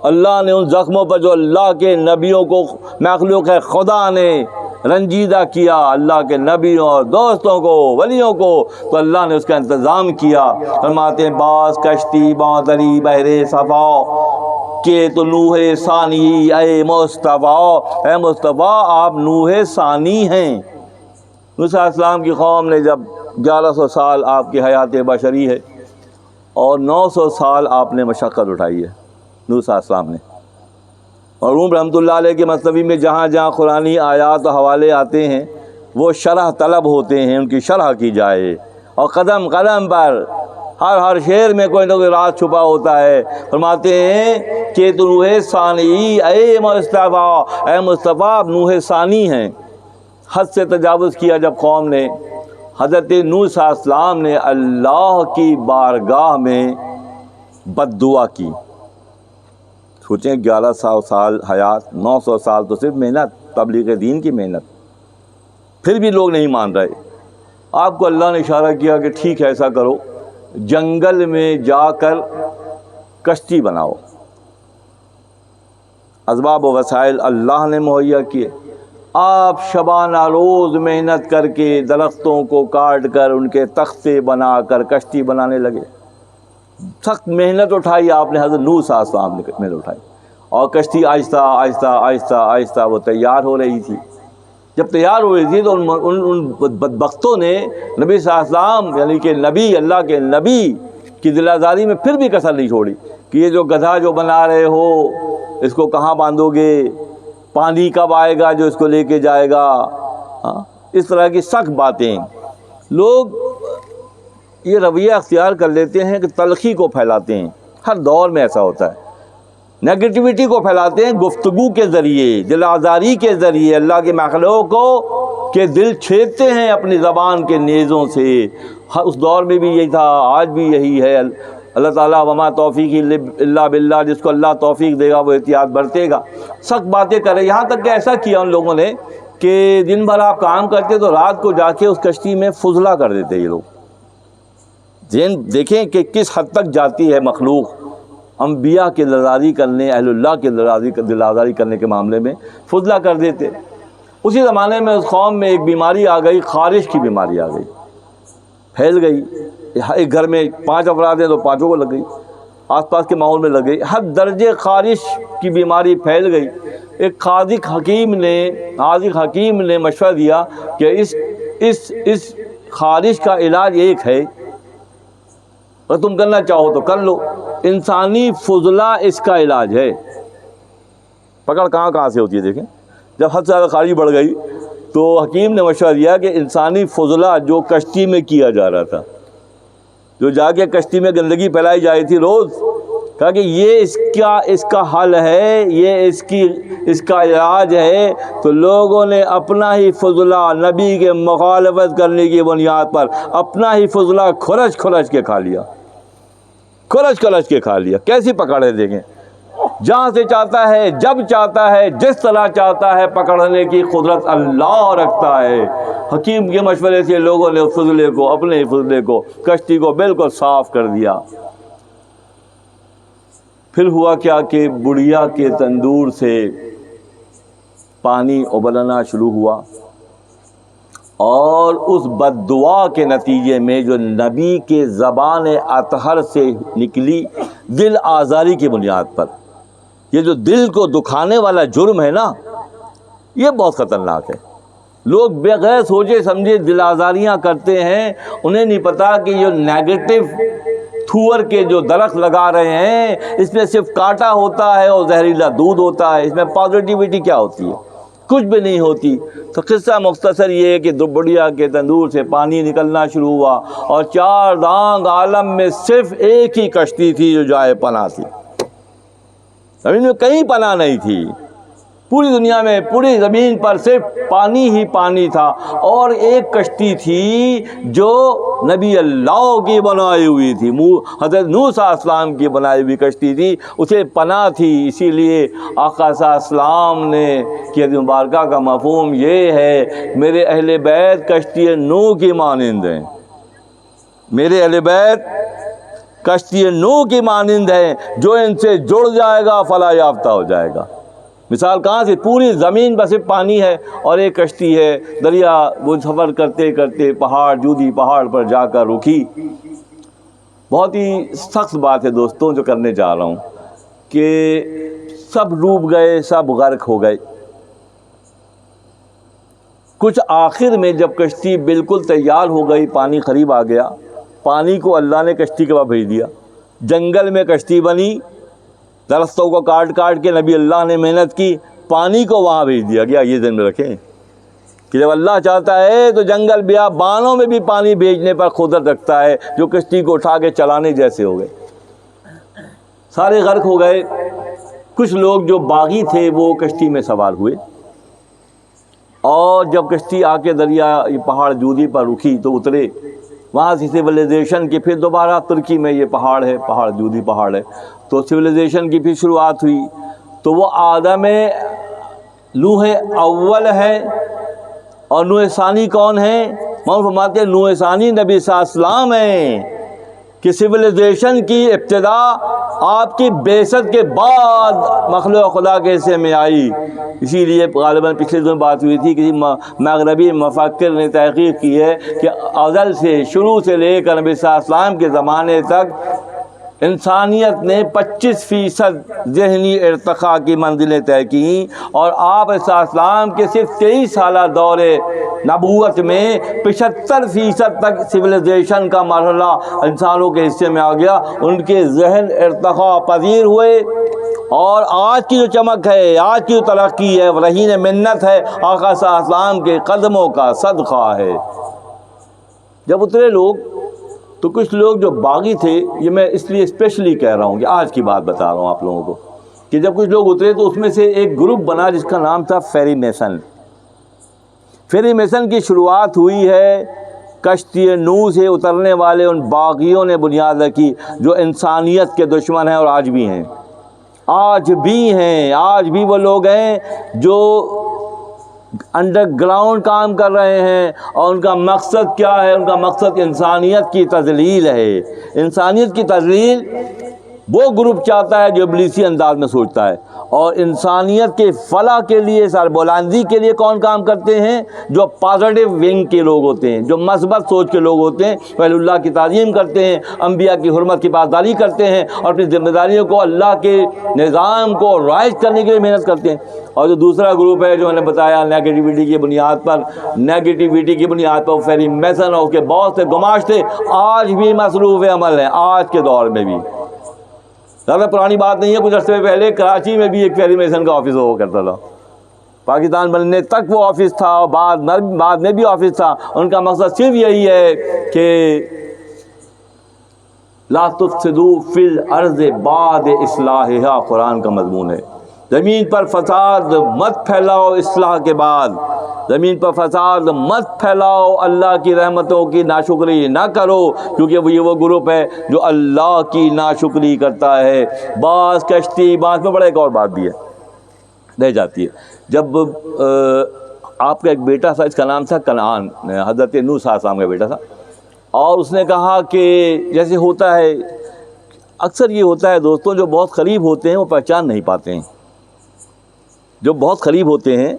اللہ نے ان زخموں پر جو اللہ کے نبیوں کو مخلوق خدا نے رنجیدہ کیا، اللہ کے نبیوں اور دوستوں کو، ولیوں کو، تو اللہ نے اس کا انتظام کیا۔ فرماتے ہیں باز کشتی باندری بحر صفا کہ تو نوح ثانی اے مصطفیٰ آپ نوح ثانی ہیں۔ نوح علیہ السلام کی قوم نے جب 1100 سال آپ کی حیات بشری ہے، اور 900 سال آپ نے مشقت اٹھائی ہے نوح علیہ السلام نے۔ اور روم رحمۃ اللہ علیہ کے مثنوی میں جہاں جہاں قرآنی آیات و حوالے آتے ہیں وہ شرح طلب ہوتے ہیں، ان کی شرح کی جائے، اور قدم قدم پر ہر شعر میں کوئی نہ کوئی راز چھپا ہوتا ہے۔ فرماتے ہیں کہ تو نوح ثانی اے مصطفیٰ آپ نوح ثانی ہیں۔ حد سے تجاوز کیا جب قوم نے، حضرت نوح صلی اللہ علیہ وسلم نے اللہ کی بارگاہ میں بد دعا کی. سوچیں 1100 سال حیات، 900 سال تو صرف محنت، تبلیغ دین کی محنت، پھر بھی لوگ نہیں مان رہے. آپ کو اللہ نے اشارہ کیا کہ ٹھیک ہے ایسا کرو، جنگل میں جا کر کشتی بناؤ. اسباب و وسائل اللہ نے مہیا کیے. آپ شبانہ روز محنت کر کے درختوں کو کاٹ کر ان کے تختے بنا کر کشتی بنانے لگے. سخت محنت اٹھائی آپ نے، حضرت نوح صلی اللہ علیہ وسلم نے محنت اٹھائی، اور کشتی آہستہ آہستہ آہستہ آہستہ وہ تیار ہو رہی تھی. جب تیار ہو رہی تھی تو ان بدبختوں نے نبی صلی اللہ علیہ وسلم یعنی کہ نبی، اللہ کے نبی کی دل آزاری میں پھر بھی کسر نہیں چھوڑی کہ یہ جو گدھا جو بنا رہے ہو اس کو کہاں باندھو گے، پانی کب آئے گا جو اس کو لے کے جائے گا. اس طرح کی سخت باتیں. لوگ یہ رویہ اختیار کر لیتے ہیں کہ تلخی کو پھیلاتے ہیں. ہر دور میں ایسا ہوتا ہے، نیگیٹیوٹی کو پھیلاتے ہیں گفتگو کے ذریعے، دل آزاری کے ذریعے. اللہ کے مخلوق کو کہ دل چھیدتے ہیں اپنی زبان کے نیزوں سے. اس دور میں بھی یہی تھا، آج بھی یہی ہے. اللہ تعالیٰ وما توفیق الا باللہ، جس کو اللہ توفیق دے گا وہ احتیاط برتے گا. سخت باتیں کرے. یہاں تک کہ ایسا کیا ان لوگوں نے کہ دن بھر آپ کام کرتے تو رات کو جا کے اس کشتی میں فضلہ کر دیتے. یہ لوگ دیکھیں کہ کس حد تک جاتی ہے مخلوق. انبیاء کے دلداری کرنے، اہل اللہ کے دلداری کرنے کے معاملے میں فضلہ کر دیتے. اسی زمانے میں اس قوم میں ایک بیماری آ گئی، خارش کی بیماری آ گئی، پھیل گئی. ایک گھر میں 5 افراد ہیں تو 5 کو لگ گئی، آس پاس کے ماحول میں لگ گئی. حد درجے خارش کی بیماری پھیل گئی. ایک قاضی حکیم نے مشورہ دیا کہ اس خارش کا علاج ایک ہے، اگر تم کرنا چاہو تو کر لو. انسانی فضلہ اس کا علاج ہے. پکڑ کہاں سے ہوتی ہے دیکھیں. جب حد سے زیادہ خارش بڑھ گئی تو حکیم نے مشورہ دیا کہ انسانی فضلہ جو کشتی میں کیا جا رہا تھا، جو جا کے کشتی میں گندگی پھیلائی جائی تھی روز، کہا کہ یہ اس کا حل ہے، یہ اس کا علاج ہے. تو لوگوں نے اپنا ہی فضلہ نبی کے مخالفت کرنے کی بنیاد پر اپنا ہی فضلہ کھرچ کے کھا لیا. کیسی پکڑ ہے دیکھیں. جہاں سے چاہتا ہے، جب چاہتا ہے، جس طرح چاہتا ہے پکڑنے کی قدرت اللہ رکھتا ہے. حکیم کے مشورے سے لوگوں نے اپنے فضلے کو کشتی کو بالکل صاف کر دیا. پھر ہوا کیا کہ بڑھیا کے تندور سے پانی ابلنا شروع ہوا، اور اس بد دعا کے نتیجے میں جو نبی کے زبان اطہر سے نکلی دل آزاری کی بنیاد پر. یہ جو دل کو دکھانے والا جرم ہے نا، یہ بہت خطرناک ہے. لوگ بغیر سوچے سمجھے دل آزاریاں کرتے ہیں. انہیں نہیں پتا کہ یہ نیگیٹو تھور کے جو درخت لگا رہے ہیں اس میں صرف کانٹا ہوتا ہے اور زہریلا دودھ ہوتا ہے. اس میں پازیٹیوٹی کیا ہوتی ہے؟ کچھ بھی نہیں ہوتی. تو قصہ مختصر یہ ہے کہ بڑھیا کے تندور سے پانی نکلنا شروع ہوا، اور 4 دانگ عالم میں صرف ایک ہی کشتی تھی جو جائے پناہ تھی. زمین میں کہیں پناہ نہیں تھی. پوری دنیا میں، پوری زمین پر صرف پانی ہی پانی تھا، اور ایک کشتی تھی جو نبی اللہ کی بنائی ہوئی تھی. حضرت نوح صلی اللہ علیہ وسلم کی بنائی ہوئی کشتی تھی، اسے پناہ تھی. اسی لیے آقا صلی اللہ علیہ وسلم نے کہ حدیث مبارکہ کا مفہوم یہ ہے، میرے اہل بیت کشتی نوح کی مانند ہیں. میرے اہل بیت کشتی نوح کی مانند ہیں، جو ان سے جڑ جائے گا فلاح یافتہ ہو جائے گا. مثال کہاں سے؟ پوری زمین پر صرف پانی ہے اور ایک کشتی ہے. دریا وہ سفر کرتے کرتے جودی پہاڑ پر جا کر رکی. بہت ہی سخت بات ہے دوستوں جو کرنے جا رہا ہوں، کہ سب ڈوب گئے، سب غرق ہو گئے. کچھ آخر میں جب کشتی بالکل تیار ہو گئی، پانی قریب آ گیا، پانی کو اللہ نے کشتی کے پاس بھیج دیا. جنگل میں کشتی بنی، درختوں کو کاٹ کے نبی اللہ نے محنت کی، پانی کو وہاں بھیج دیا گیا. یہ ذہن میں رکھیں کہ جب اللہ چاہتا ہے تو جنگل بیابانوں میں بھی پانی بھیجنے پر قدرت رکھتا ہے، جو کشتی کو اٹھا کے چلانے جیسے ہو گئے. سارے غرق ہو گئے. کچھ لوگ جو باغی تھے وہ کشتی میں سوار ہوئے. اور جب کشتی آ کے دریا یہ پہاڑ جودی پر رکی تو اترے، وہاں سے سویلائزیشن کی پھر دوبارہ ترکی میں یہ پہاڑ ہے، پہاڑ جودی پہاڑ ہے، تو سویلائزیشن کی پھر شروعات ہوئی۔ تو وہ آدم نوح اول ہے، اور نوح ثانی کون ہے؟ مولانا فرماتے ہیں نوح ثانی نبی صلی اللہ علیہ وسلم ہیں، کہ سویلائزیشن کی ابتدا آپ کی بعثت کے بعد مخلوق خدا کے حصے میں آئی۔ اسی لیے غالباً پچھلے دن بات ہوئی تھی، کسی مغربی مفکر نے تحقیق کی ہے کہ ازل سے، شروع سے لے کر نبی صلی اللہ علیہ وسلم کے زمانے تک انسانیت نے 25% ذہنی ارتقاء کی منزلیں طے کیں، اور آپ علیہ السلام کے صرف 23 سالہ دور نبوت میں 75% تک سویلائزیشن کا مرحلہ انسانوں کے حصے میں آ گیا۔ ان کے ذہن ارتقاء پذیر ہوئے، اور آج کی جو چمک ہے، آج کی جو ترقی ہے، وہ رہین منت ہے، آقا صلی اللہ علیہ وسلم کے قدموں کا صدقہ ہے۔ جب اترے لوگ تو کچھ لوگ جو باغی تھے، یہ میں اس لیے اسپیشلی کہہ رہا ہوں کہ آج کی بات بتا رہا ہوں آپ لوگوں کو، کہ جب کچھ لوگ اترے تو اس میں سے ایک گروپ بنا جس کا نام تھا فیری میسن۔ فیری میسن کی شروعات ہوئی ہے کشتی نوح سے اترنے والے ان باغیوں نے بنیاد رکھی، جو انسانیت کے دشمن ہیں اور آج بھی ہیں، آج بھی ہیں، آج بھی وہ لوگ ہیں جو انڈر گراؤنڈ کام کر رہے ہیں، اور ان کا مقصد کیا ہے؟ ان کا مقصد انسانیت کی تذلیل ہے۔ انسانیت کی تذلیل وہ گروپ چاہتا ہے جو ابلیسی انداز میں سوچتا ہے، اور انسانیت کے فلاح کے لیے، سربلندی کے لیے کون کام کرتے ہیں؟ جو پازیٹیو ونگ کے لوگ ہوتے ہیں، جو مثبت سوچ کے لوگ ہوتے ہیں، پہلے اللہ کی تعظیم کرتے ہیں، انبیاء کی حرمت کی پاسداری کرتے ہیں، اور اپنی ذمہ داریوں کو، اللہ کے نظام کو رائج کرنے کے لیے محنت کرتے ہیں۔ اور جو دوسرا گروپ ہے جو میں نے بتایا نیگیٹیوٹی کی بنیاد پر فیری میسن اور اس کے بہت سے گماشتے آج بھی مصروف عمل ہیں، آج کے دور میں بھی۔ زیادہ پرانی بات نہیں ہے، کچھ عرصے پہلے کراچی میں بھی ایک فیری میسن کا آفس ہوا کرتا تھا، پاکستان بننے تک وہ آفس تھا، اور بعد میں بھی آفس تھا۔ ان کا مقصد صرف یہی ہے کہ لا تفسدوا فی الارض بعد اصلاحها، قرآن کا مضمون ہے۔ زمین پر فساد مت پھیلاؤ اصلاح کے بعد، زمین پر فساد مت پھیلاؤ، اللہ کی رحمتوں کی ناشکری نہ کرو، کیونکہ یہ وہ گروپ ہے جو اللہ کی ناشکری کرتا ہے۔ بعض کشتی بعض میں بڑا ایک اور بات بھی ہے رہ جاتی ہے، جب آپ کا ایک بیٹا تھا، اس کا نام تھا کنعان، حضرت نوح صلی اللہ علیہ وسلم کا بیٹا تھا، اور اس نے کہا کہ جیسے ہوتا ہے، اکثر یہ ہوتا ہے دوستوں، جو بہت قریب ہوتے ہیں وہ پہچان نہیں پاتے ہیں۔ جو بہت قریب ہوتے ہیں،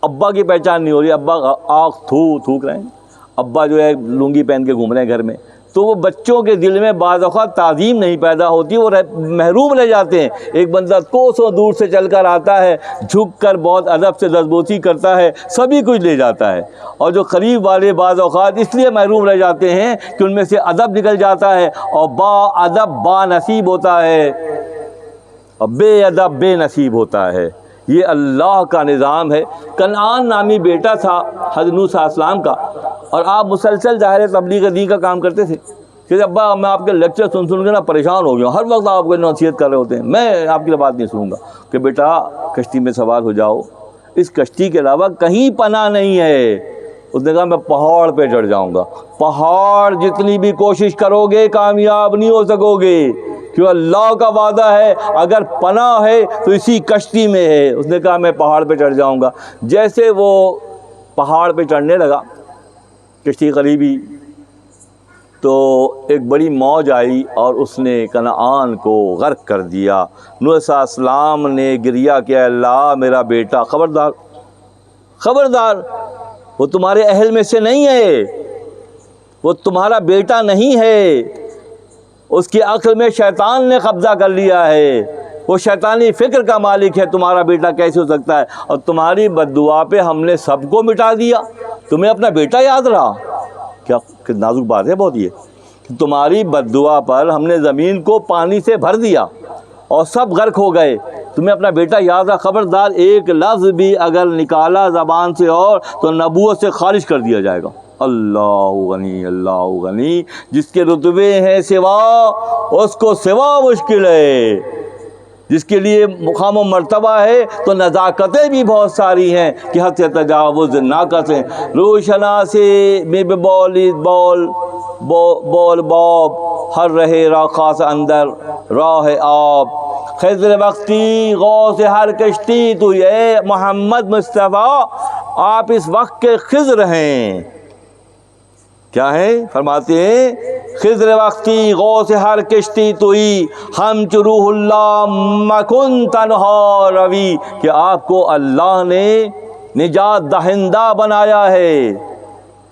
ابا کی پہچان نہیں ہو رہی، ابا آنکھ تھوک رہے ہیں، ابا جو ہے لنگی پہن کے گھوم رہے ہیں گھر میں، تو وہ بچوں کے دل میں بعض اوقات تعظیم نہیں پیدا ہوتی، وہ محروم رہ جاتے ہیں۔ ایک بندہ کوسوں دور سے چل کر آتا ہے، جھک کر بہت ادب سے دستبوسی کرتا ہے، سبھی کچھ لے جاتا ہے، اور جو قریب والے بعض اوقات اس لیے محروم رہ جاتے ہیں کہ ان میں سے ادب نکل جاتا ہے، اور با ادب با نصیب ہوتا ہے، اور بے ادب بے نصیب ہوتا ہے۔ یہ اللہ کا نظام ہے۔ کنعان نامی بیٹا تھا حضرت نوح صلی اللہ علیہ وسلم کا، اور آپ مسلسل ظاہر تبلیغ دین کا کام کرتے تھے کہ ابا میں آپ کے لیکچر سن کے نا پریشان ہو گیا ہوں، ہر وقت آپ کو نصیحت کر رہے ہوتے ہیں، میں آپ کی بات نہیں سنوں گا کہ بیٹا کشتی میں سوار ہو جاؤ، اس کشتی کے علاوہ کہیں پناہ نہیں ہے۔ اس نے کہا میں پہاڑ پہ چڑھ جاؤں گا، پہاڑ جتنی بھی کوشش کرو گے کامیاب نہیں ہو سکو گے، کیوں اللہ کا وعدہ ہے اگر پناہ ہے تو اسی کشتی میں ہے۔ اس نے کہا میں پہاڑ پہ چڑھ جاؤں گا۔ جیسے وہ پہاڑ پہ چڑھنے لگا، کشتی قریبی، تو ایک بڑی موج آئی اور اس نے کنعان کو غرق کر دیا۔ نوح صلی اللہ علیہ وسلم نے گریہ کیا، اللہ میرا بیٹا، خبردار خبردار، وہ تمہارے اہل میں سے نہیں ہے، وہ تمہارا بیٹا نہیں ہے، اس کی عقل میں شیطان نے قبضہ کر لیا ہے، وہ شیطانی فکر کا مالک ہے، تمہارا بیٹا کیسے ہو سکتا ہے؟ اور تمہاری بد دعا پہ ہم نے سب کو مٹا دیا، تمہیں اپنا بیٹا یاد رہا؟ کیا نازک بات ہے بہت یہ، کہ تمہاری بد دعا پر ہم نے زمین کو پانی سے بھر دیا اور سب غرق ہو گئے، تمہیں اپنا بیٹا یاد رہا؟ خبردار ایک لفظ بھی اگر نکالا زبان سے اور تو نبوت سے خارج کر دیا جائے گا۔ اللہ غنی اللہ غنی، جس کے رتبے ہیں سوا اس کو سوا مشکل ہے۔ جس کے لیے مقام و مرتبہ ہے تو نزاکتیں بھی بہت ساری ہیں کہ حد سے تجاوز نہ کریں. روشناسی میں بول باب ہر رہے را خاص اندر راہ آب. خضر وقتی غوث ہر کشتی تو اے محمد مصطفیٰ آپ اس وقت کے خضر ہیں. کیا ہیں؟ فرماتے ہیں خضر وقتی غوث ہر کشتی توئی ہم چو روح اللہ مکن تنہا روی، کہ آپ کو اللہ نے نجات دہندہ بنایا ہے،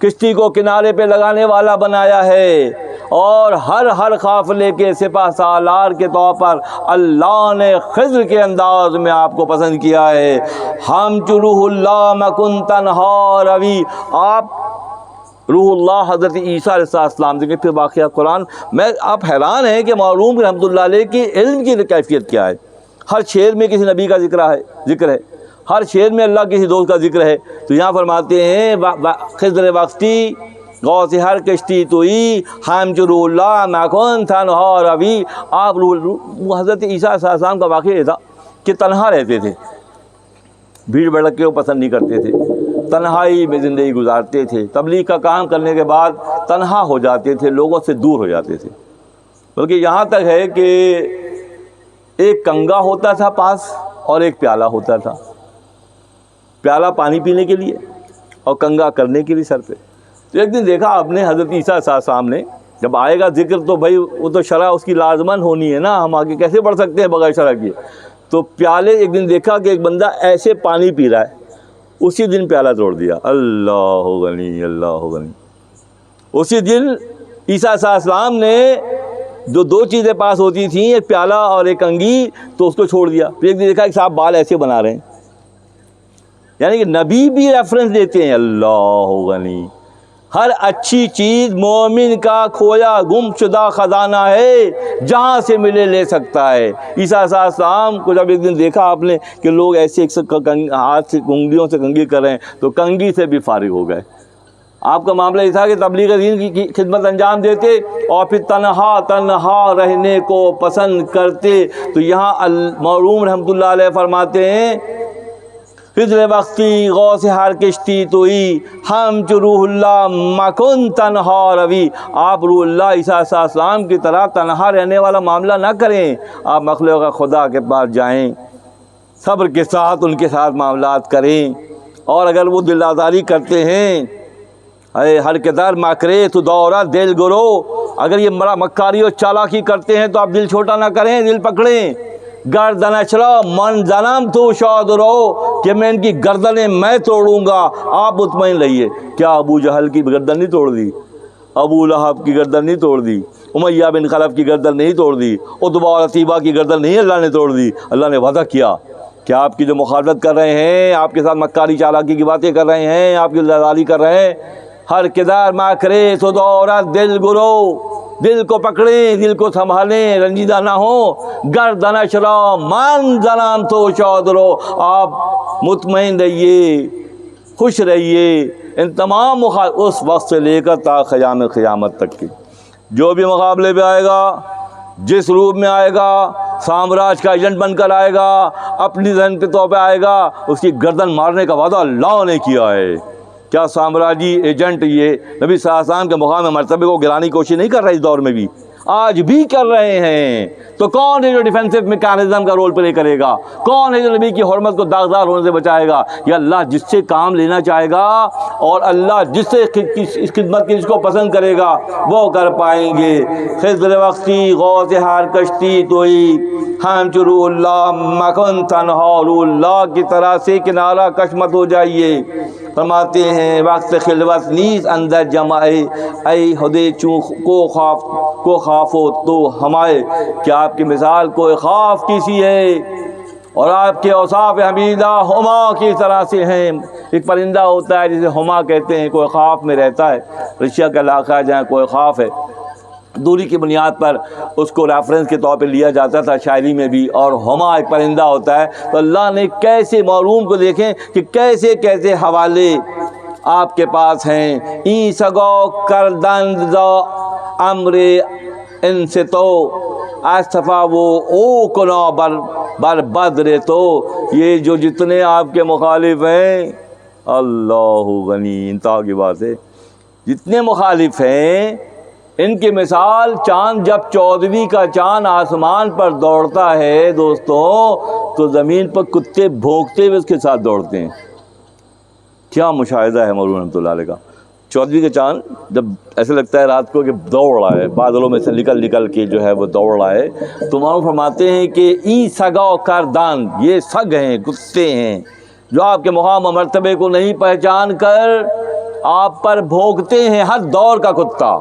کشتی کو کنارے پہ لگانے والا بنایا ہے، اور ہر قافلے کے سپہ سالار کے طور پر اللہ نے خضر کے انداز میں آپ کو پسند کیا ہے. ہم چو روح اللہ مکن تنہا روی، آپ روح اللہ حضرت عیسیٰ علیہ السلام. دیکھیں پھر واقعہ قرآن میں آپ حیران ہیں کہ معروم رحمۃ اللہ علیہ کی علم کی کیفیت کیا ہے. ہر شعر میں کسی نبی کا ذکر ہے، ہر شعر میں اللہ کسی دوست کا ذکر ہے. تو یہاں فرماتے ہیں خضر وقتی غوث ہر کشتی توئی ہم جو روح اللہ مکن تنہا روی. آپ حضرت عیسیٰ علیہ السلام کا واقعہ یہ تھا کہ تنہا رہتے تھے، بھیڑ بھڑک کو پسند نہیں کرتے تھے، تنہائی میں زندگی گزارتے تھے. تبلیغ کا کام کرنے کے بعد تنہا ہو جاتے تھے، لوگوں سے دور ہو جاتے تھے. بلکہ یہاں تک ہے کہ ایک کنگا ہوتا تھا پاس اور ایک پیالہ ہوتا تھا، پیالہ پانی پینے کے لیے اور کنگا کرنے کے لیے سر پہ. تو ایک دن دیکھا آپ نے حضرت عیسیٰ علیہ السلام نے، جب آئے گا ذکر تو بھائی وہ تو شرح اس کی لازمن ہونی ہے نا، ہم آگے کیسے بڑھ سکتے ہیں بغیر شرح کیے. تو پیالے ایک دن دیکھا کہ ایک بندہ ایسے پانی پی رہا ہے، اسی دن پیالہ توڑ دیا. اللہ غنی اللہ غنی. اسی دن عیسیٰ علیہ السلام نے جو دو چیزیں پاس ہوتی تھیں، ایک پیالہ اور ایک کنگھی، تو اس کو چھوڑ دیا. پھر ایک دن دیکھا کہ صاحب بال ایسے بنا رہے ہیں، یعنی کہ نبی بھی ریفرنس دیتے ہیں. اللہ غنی. ہر اچھی چیز مومن کا کھویا گم شدہ خزانہ ہے، جہاں سے ملے لے سکتا ہے. عیسیٰ علیہ السلام کو جب ایک دن دیکھا آپ نے کہ لوگ ایسے ہاتھ سے انگلیوں سے کنگھی کر رہے ہیں تو کنگھی سے بھی فارغ ہو گئے. آپ کا معاملہ یہ تھا کہ تبلیغ دین کی خدمت انجام دیتے اور پھر تنہا رہنے کو پسند کرتے. تو یہاں معروم رحمۃ اللہ علیہ فرماتے ہیں خضر وقتی غوث ہر کشتی توئی ہم چو روح اللہ مکن تنہا روی. آپ روح اللہ عیسیٰ علیہ السلام کی طرح تنہا رہنے والا معاملہ نہ کریں، آپ مخلوق خدا کے پاس جائیں، صبر کے ساتھ ان کے ساتھ معاملات کریں. اور اگر وہ دل آزاری کرتے ہیں، اے ہر قدر مکرے تو دورہ دل گرو، اگر یہ مکاری اور چالاکی کرتے ہیں تو آپ دل چھوٹا نہ کریں، دل پکڑیں. گردن اچرا من جنم تو شاد رہو، کہ میں ان کی گردنیں میں توڑوں گا، آپ مطمئن رہیے. کیا ابو جہل کی گردن نہیں توڑ دی؟ ابو لہب کی گردن نہیں توڑ دی؟ امیہ بن خلف کی گردن نہیں توڑ دی؟ عتبہ اور عتیبہ کی گردن نہیں اللہ نے توڑ دی؟ اللہ نے وعدہ کیا کہ آپ کی جو مخالفت کر رہے ہیں، آپ کے ساتھ مکاری چالاکی کی باتیں کر رہے ہیں، آپ کی لڑائی کر رہے ہیں، ہر کدار ماں کرے تو دورت دل گرو، دل کو پکڑیں، دل کو سنبھالیں، رنجیدہ نہ ہو. گردن اشرا من زنم تو شاد رو، آپ مطمئن رہیے، خوش رہیے. ان تمام اس وقت سے لے کر تا قیامت تک کی جو بھی مقابلے پہ آئے گا، جس روپ میں آئے گا، سامراج کا ایجنٹ بن کر آئے گا، اپنی ذہن کے طور پہ آئے گا، اس کی گردن مارنے کا وعدہ اللہ نے کیا ہے. کیا سامراجی ایجنٹ یہ نبی صلی اللہ علیہ وسلم کے مقام مرتبے کو گرانے کی کوشش نہیں کر رہے؟ اس دور میں بھی آج بھی کر رہے ہیں. تو کون ہے جو ڈیفینسو میکانزم کا رول پلے کرے گا؟ کون ہے جو نبی کی حرمت کو داغدار ہونے سے بچائے گا؟ یہ اللہ جس سے کام لینا چاہے گا اور اللہ جس سے اس خدمت کی جس کو پسند کرے گا وہ کر پائیں گے. خضر وقتی غوث ہر کشتی توئی ہم چو روح اللہ مکن تنہا، روح اللہ کی طرح سے کنارہ کش مت ہو جائیے. فرماتے ہیں وقت خلوت نیز اندر جمائے، اے خدے چوں کو خوافو تو ہمائے. کہ آپ کی مثال کوئی خوف کی سی ہے اور آپ کے اوصاف حمیدہ ہما کی طرح سے ہیں. ایک پرندہ ہوتا ہے جسے ہما کہتے ہیں، کوئی خوف میں رہتا ہے. رشیا کا علاقہ ہے جہاں کوئی خوف ہے، دوری کی بنیاد پر اس کو ریفرنس کے طور پہ لیا جاتا تھا شاعری میں بھی. اور ہما ایک پرندہ ہوتا ہے. تو اللہ نے کیسے معروم کو دیکھیں کہ کیسے کیسے حوالے آپ کے پاس ہیں. این سگو کردند ز امر ان سے تو اصطفیٰ وہ او کنا بر بدر تو یہ جو جتنے آپ کے مخالف ہیں، اللہ غنی، انتہا کی بات ہے، جتنے مخالف ہیں ان کی مثال چاند جب 14ویں کا چاند آسمان پر دوڑتا ہے دوستوں تو زمین پر کتے بھونکتے ہوئے اس کے ساتھ دوڑتے ہیں۔ کیا مشاہدہ ہے مولوی رحمۃ اللہ علیہ کا۔ 14ویں کا چاند جب ایسے لگتا ہے رات کو کہ دوڑ رہا ہے، بادلوں میں سے نکل کے جو ہے وہ دوڑ رہا ہے، تو مولوی فرماتے ہیں کہ ای سگا کردان، یہ سگ ہیں، کتے ہیں جو آپ کے مقام و مرتبے کو نہیں پہچان کر آپ پر بھونکتے ہیں، ہر دور کا کتا،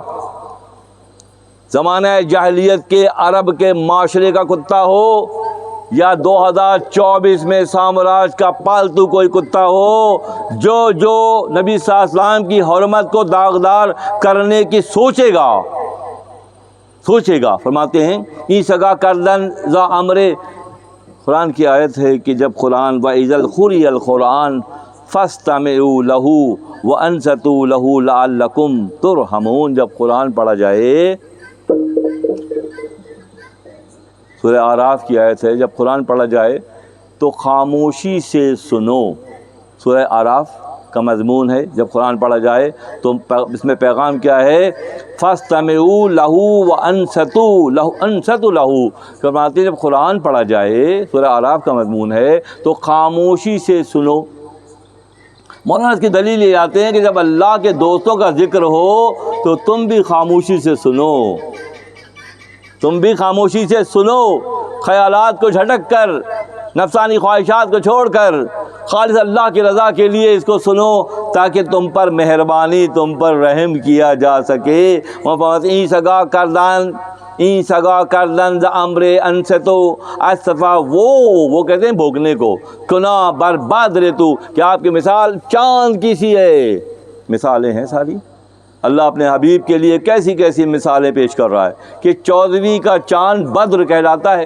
زمانہ جاہلیت کے عرب کے معاشرے کا کتا ہو یا 2024 میں سامراج کا پالتو کوئی کتا ہو جو نبی صلی اللہ علیہ وسلم کی حرمت کو داغدار کرنے کی سوچے گا، فرماتے ہیں ای سگا کردن ذا امر، قرآن کی آیت ہے کہ جب قرآن وَإِذَا قُرِئَ الْقُرْآنُ فَاسْتَمِعُوا لَهُ وَأَنصِتُوا لَهُ لَعَلَّكُمْ تُرْحَمُونَ، جب قرآن پڑھا جائے، سورہ اعراف کی آیت ہے، جب قرآن پڑھا جائے تو خاموشی سے سنو، سورہ اعراف کا مضمون ہے جب قرآن پڑھا جائے تو اس میں پیغام کیا ہے، فَاسْتَمِعُوا لَهُ وَأَنصِتُوا لَهُ، فرماتے ہیں جب قرآن پڑھا جائے، سورہ اعراف کا مضمون ہے تو خاموشی سے سنو۔ مولانا اس کی دلیل یہ آتے ہیں کہ جب اللہ کے دوستوں کا ذکر ہو تو تم بھی خاموشی سے سنو، تم بھی خاموشی سے سنو، خیالات کو جھٹک کر، نفسانی خواہشات کو چھوڑ کر خالص اللہ کی رضا کے لیے اس کو سنو تاکہ تم پر مہربانی، تم پر رحم کیا جا سکے۔ ای سگا کردن ز امر انستو اصطفیٰ، وہ کہتے ہیں بھوکنے کو، کنا برباد رتو، کہ آپ کی مثال چاند کی سی ہے۔ مثالیں ہیں ساری، اللہ اپنے حبیب کے لیے کیسی کیسی مثالیں پیش کر رہا ہے کہ 14ویں کا چاند بدر کہلاتا ہے،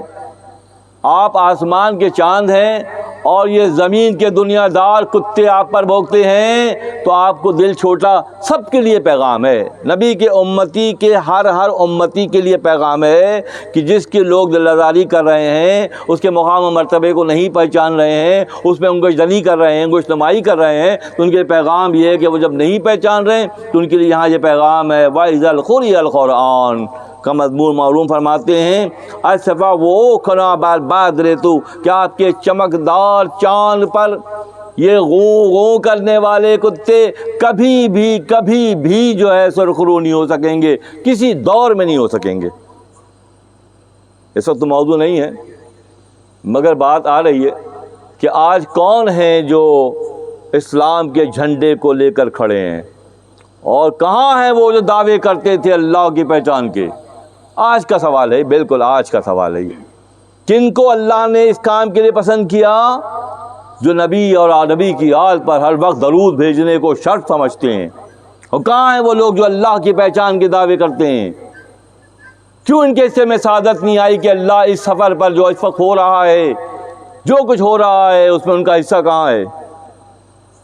آپ آسمان کے چاند ہیں اور یہ زمین کے دنیا دار کتے آپ پر بھونکتے ہیں تو آپ کو دل چھوٹا، سب کے لیے پیغام ہے، نبی کے امتی کے ہر امتی کے لیے پیغام ہے کہ جس کے لوگ دل آزاری کر رہے ہیں، اس کے مقام و مرتبے کو نہیں پہچان رہے ہیں، اس میں انگشت زنی کر رہے ہیں، انگشت نمائی کر رہے ہیں، تو ان کے پیغام یہ ہے کہ وہ جب نہیں پہچان رہے تو ان کے لیے یہاں یہ پیغام ہے، وَإِذَا قُرِئَ الْقُرْآنُ کا مضمون معلوم فرماتے ہیں، اصطفیٰ وہ کھنا برباد رتو، کیا آپ کے چمکدار چاند پر یہ غوں کرنے والے کتے کبھی بھی جو ہے سرخرو نہیں ہو سکیں گے، کسی دور میں نہیں ہو سکیں گے۔ اس وقت تو موضوع نہیں ہے، مگر بات آ رہی ہے کہ آج کون ہیں جو اسلام کے جھنڈے کو لے کر کھڑے ہیں، اور کہاں ہیں وہ جو دعوے کرتے تھے اللہ کی پہچان کے؟ آج کا سوال ہے، بالکل آج کا سوال ہے۔ کن کو اللہ نے اس کام کے لیے پسند کیا؟ جو نبی اور نبی کی آل پر ہر وقت درود بھیجنے کو شرط سمجھتے ہیں۔ اور کہاں ہیں وہ لوگ جو اللہ کی پہچان کے دعوے کرتے ہیں؟ کیوں ان کے حصے میں سعادت نہیں آئی کہ اللہ اس سفر پر جو اس وقت ہو رہا ہے، جو کچھ ہو رہا ہے، اس میں ان کا حصہ کہاں ہے؟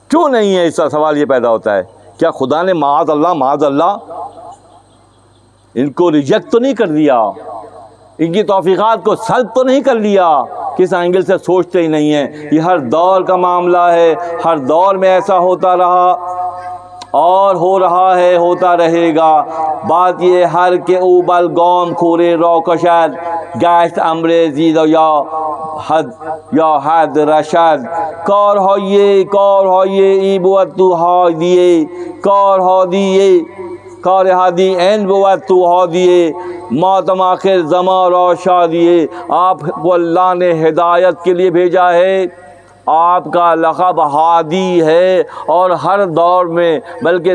کیوں نہیں ہے حصہ؟ سوال یہ پیدا ہوتا ہے، کیا خدا نے معاذ اللہ ان کو ریجیکٹ تو نہیں کر دیا؟ ان کی توفیقات کو سلب تو نہیں کر لیا؟ کس اینگل سے سوچتے ہی نہیں ہیں۔ یہ ہر دور کا معاملہ ہے، ہر دور میں ایسا ہوتا رہا اور ہو رہا ہے، ہوتا رہے گا۔ بات یہ ہر کے اوبل گوم کھورے رو کشد گشت امر زید یا حد رشد کار ہوئیے ای بوت تو ہا دیے کار ہا دیے کار ہادی این بوت تو ہا دیے ماتم آخر زمان را شاہ دیے۔ آپ کو اللہ نے ہدایت کے لیے بھیجا ہے، آپ کا لقب ہادی ہے، اور ہر دور میں بلکہ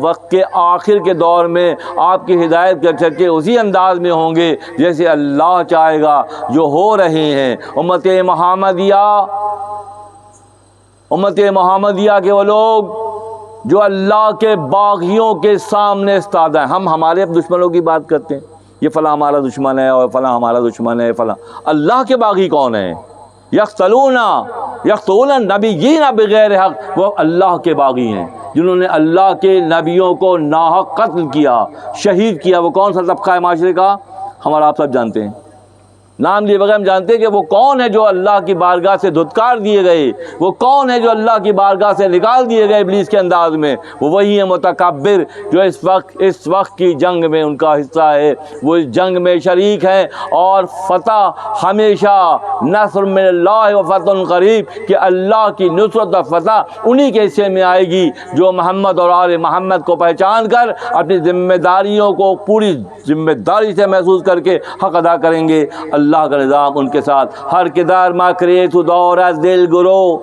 وقت کے آخر کے دور میں آپ کی ہدایت کے چرچے اسی انداز میں ہوں گے جیسے اللہ چاہے گا، جو ہو رہے ہیں۔ امت محمدیہ کے وہ لوگ جو اللہ کے باغیوں کے سامنے استاد ہیں۔ ہم ہمارے دشمنوں کی بات کرتے ہیں، یہ فلاں ہمارا دشمن ہے اور فلاں ہمارا دشمن ہے فلاں۔ اللہ کے باغی کون ہیں؟ یقتلون النبیین بغیر حق، وہ اللہ کے باغی ہیں جنہوں نے اللہ کے نبیوں کو ناحق قتل کیا، شہید کیا۔ وہ کون سا طبقہ ہے معاشرے کا؟ ہمارا آپ سب جانتے ہیں، نام لیے بغیر ہم جانتے ہیں کہ وہ کون ہے جو اللہ کی بارگاہ سے دھتکار دیے گئے، وہ کون ہے جو اللہ کی بارگاہ سے نکال دیے گئے ابلیس کے انداز میں، وہ وہی ہے متکبر جو اس وقت کی جنگ میں ان کا حصہ ہے، وہ اس جنگ میں شریک ہے، اور فتح ہمیشہ نصر من اللہ و فتح قریب، کہ اللہ کی نصرت و فتح انہی کے حصے میں آئے گی جو محمد اور آل محمد کو پہچان کر اپنی ذمہ داریوں کو پوری ذمہ داری سے محسوس کر کے حق ادا کریں گے۔ اللہ کا نظام ان کے ساتھ۔ ہر کدار مکری تو دورت دل گرو،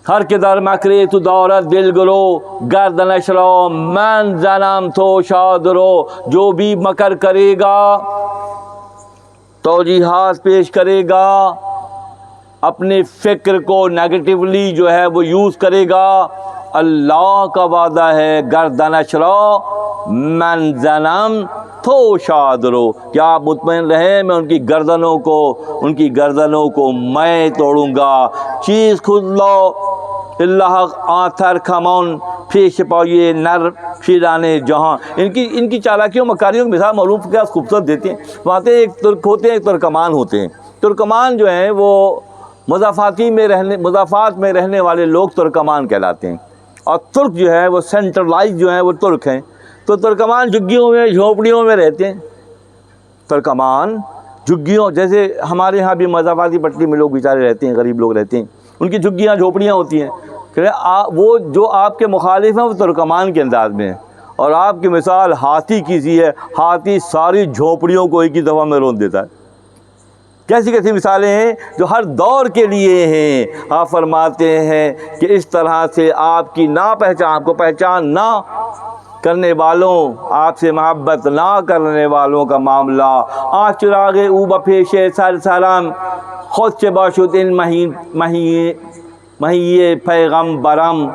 ہر کدار مکری تو دورت دل گرو، گردنش رو من زنم تو شاد رو، جو بھی مکر کرے گا، توجیحات پیش کرے گا، اپنے فکر کو نیگیٹیولی جو ہے وہ یوز کرے گا، اللہ کا وعدہ ہے گردنش رو من زنم تو شاد رو، کیا آپ مطمئن رہیں میں ان کی گردنوں کو میں توڑوں گا۔ چیز خود لو اللہ آتھر کھمون پیش پائیے نر پھرانے جہاں۔ ان کی چالاکیوں مکاریوں کی مثال معلوم کیا خوبصورت دیتے ہیں۔ وہاں ایک ترک ہوتے ہیں، ایک ترکمان ہوتے ہیں۔ ترکمان جو ہیں وہ مضافات میں رہنے والے لوگ ترکمان کہلاتے ہیں، اور ترک جو ہے وہ سینٹرلائز جو ہیں وہ ترک ہیں۔ تو ترکمان جھگیوں میں جھونپڑیوں میں رہتے ہیں۔ ترکمان جھگیوں، جیسے ہمارے ہاں بھی مضافاتی پٹی میں لوگ بیچارے رہتے ہیں، غریب لوگ رہتے ہیں، ان کی جھگیاں جھونپڑیاں ہوتی ہیں۔ وہ جو آپ کے مخالف ہیں وہ ترکمان کے انداز میں ہیں، اور آپ کی مثال ہاتھی کی سی ہے، ہاتھی ساری جھونپڑیوں کو ایک ہی دفعہ میں رون دیتا ہے۔ کیسی کیسی مثالیں ہیں جو ہر دور کے لیے ہیں۔ آپ فرماتے ہیں کہ اس طرح سے آپ کی آپ کو پہچان نہ کرنے والوں، آپ سے محبت نہ کرنے والوں کا معاملہ، آج چراغ او بپیش سر سرم، خود سے باشد ان مہیے پیغمبرم،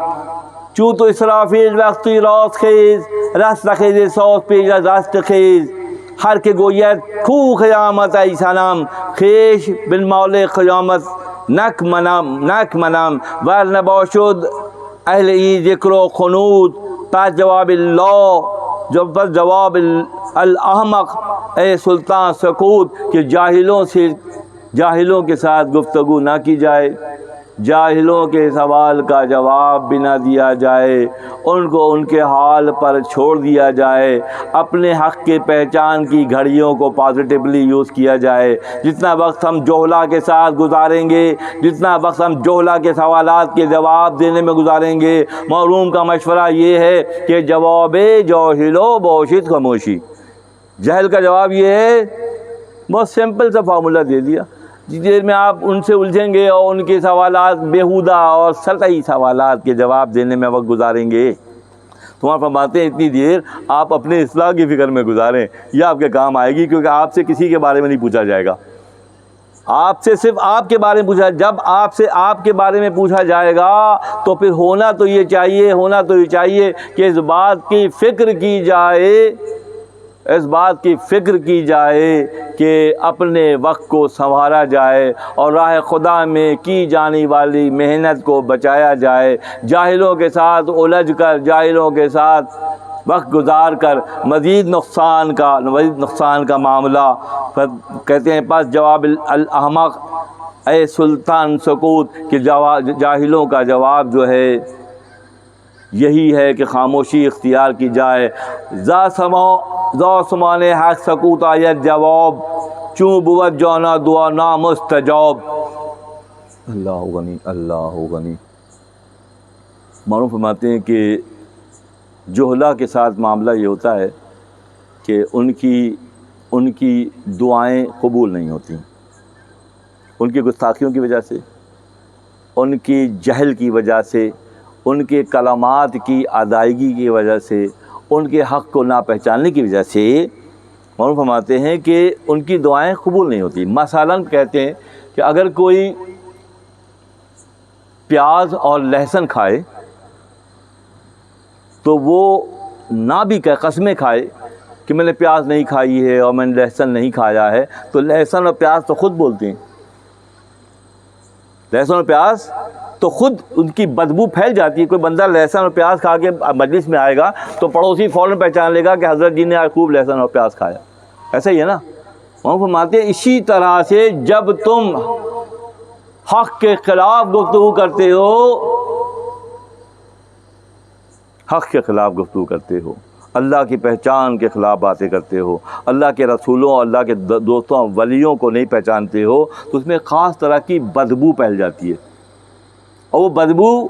چوں تو اسرافیل وقتی راست خیز، رست خیز سوز پیش رست خیز، ہر کے گوید کو قیامت ای صنم، خیش بالمول قیامت نک منم، ور نباشد اہل ای ذکر و خنود، پس جواب اللہ، پس جواب الاحمق اے سلطان سکوت، کہ جاہلوں کے ساتھ گفتگو نہ کی جائے، جاہلوں کے سوال کا جواب بھی نہ دیا جائے، ان کو ان کے حال پر چھوڑ دیا جائے، اپنے حق کے پہچان کی گھڑیوں کو پازیٹیولی یوز کیا جائے۔ جتنا وقت ہم جوہلا کے ساتھ گزاریں گے، جتنا وقت ہم جوہلا کے سوالات کے جواب دینے میں گزاریں گے، معلوم کا مشورہ یہ ہے کہ جواب جوہلو بوشت خاموشی، جہل کا جواب یہ ہے، بہت سمپل سا فارمولہ دے دیا۔ جس دیر میں آپ ان سے الجھیں گے اور ان کے سوالات بیہودہ اور سطحی سوالات کے جواب دینے میں وقت گزاریں گے، تو وہاں فرماتے ہیں اتنی دیر آپ اپنے اصلاح کی فکر میں گزاریں، یہ آپ کے کام آئے گی، کیونکہ آپ سے کسی کے بارے میں نہیں پوچھا جائے گا، آپ سے صرف آپ کے بارے میں پوچھا۔ جب آپ سے آپ کے بارے میں پوچھا جائے گا تو پھر ہونا تو یہ چاہیے کہ اس بات کی فکر کی جائے کہ اپنے وقت کو سنوارا جائے اور راہ خدا میں کی جانے والی محنت کو بچایا جائے۔ جاہلوں کے ساتھ الجھ کر، جاہلوں کے ساتھ وقت گزار کر مزید نقصان کا معاملہ، کہتے ہیں پس جواب الاحمق اے سلطان سکوت، کہ جاہلوں کا جواب جو ہے یہی ہے کہ خاموشی اختیار کی جائے۔ ذا سمان حق سکوت آیت جواب، چوں بود جانا دعا نامستجاب۔ اللہ غنی۔ معلوم فرماتے ہیں کہ جوہلا کے ساتھ معاملہ یہ ہوتا ہے کہ ان کی دعائیں قبول نہیں ہوتی، ان کی گستاخیوں کی وجہ سے، ان کی جہل کی وجہ سے، ان کے کلمات کی ادائیگی کی وجہ سے، ان کے حق کو نہ پہچاننے کی وجہ سے، معلوم فرماتے ہیں کہ ان کی دعائیں قبول نہیں ہوتی۔ مثلاً کہتے ہیں کہ اگر کوئی پیاز اور لہسن کھائے تو وہ نہ بھی قسمیں کھائے کہ میں نے پیاز نہیں کھائی ہے اور میں نے لہسن نہیں کھایا ہے، تو لہسن اور پیاز تو خود بولتے ہیں، لہسن اور پیاز تو خود ان کی بدبو پھیل جاتی ہے۔ کوئی بندہ لہسن اور پیاز کھا کے مجلس میں آئے گا تو پڑوسی فوراً پہچان لے گا کہ حضرت جی نے آج خوب لہسن اور پیاز کھایا، ایسا ہی ہے نا۔ وہ فرماتے ہیں اسی طرح سے جب تم حق کے خلاف گفتگو کرتے ہو، حق کے خلاف گفتگو کرتے ہو، اللہ کی پہچان کے خلاف باتیں کرتے ہو، اللہ کے رسولوں اور اللہ کے دوستوں ولیوں کو نہیں پہچانتے ہو، تو اس میں خاص طرح کی بدبو پھیل جاتی ہے، اور وہ بدبو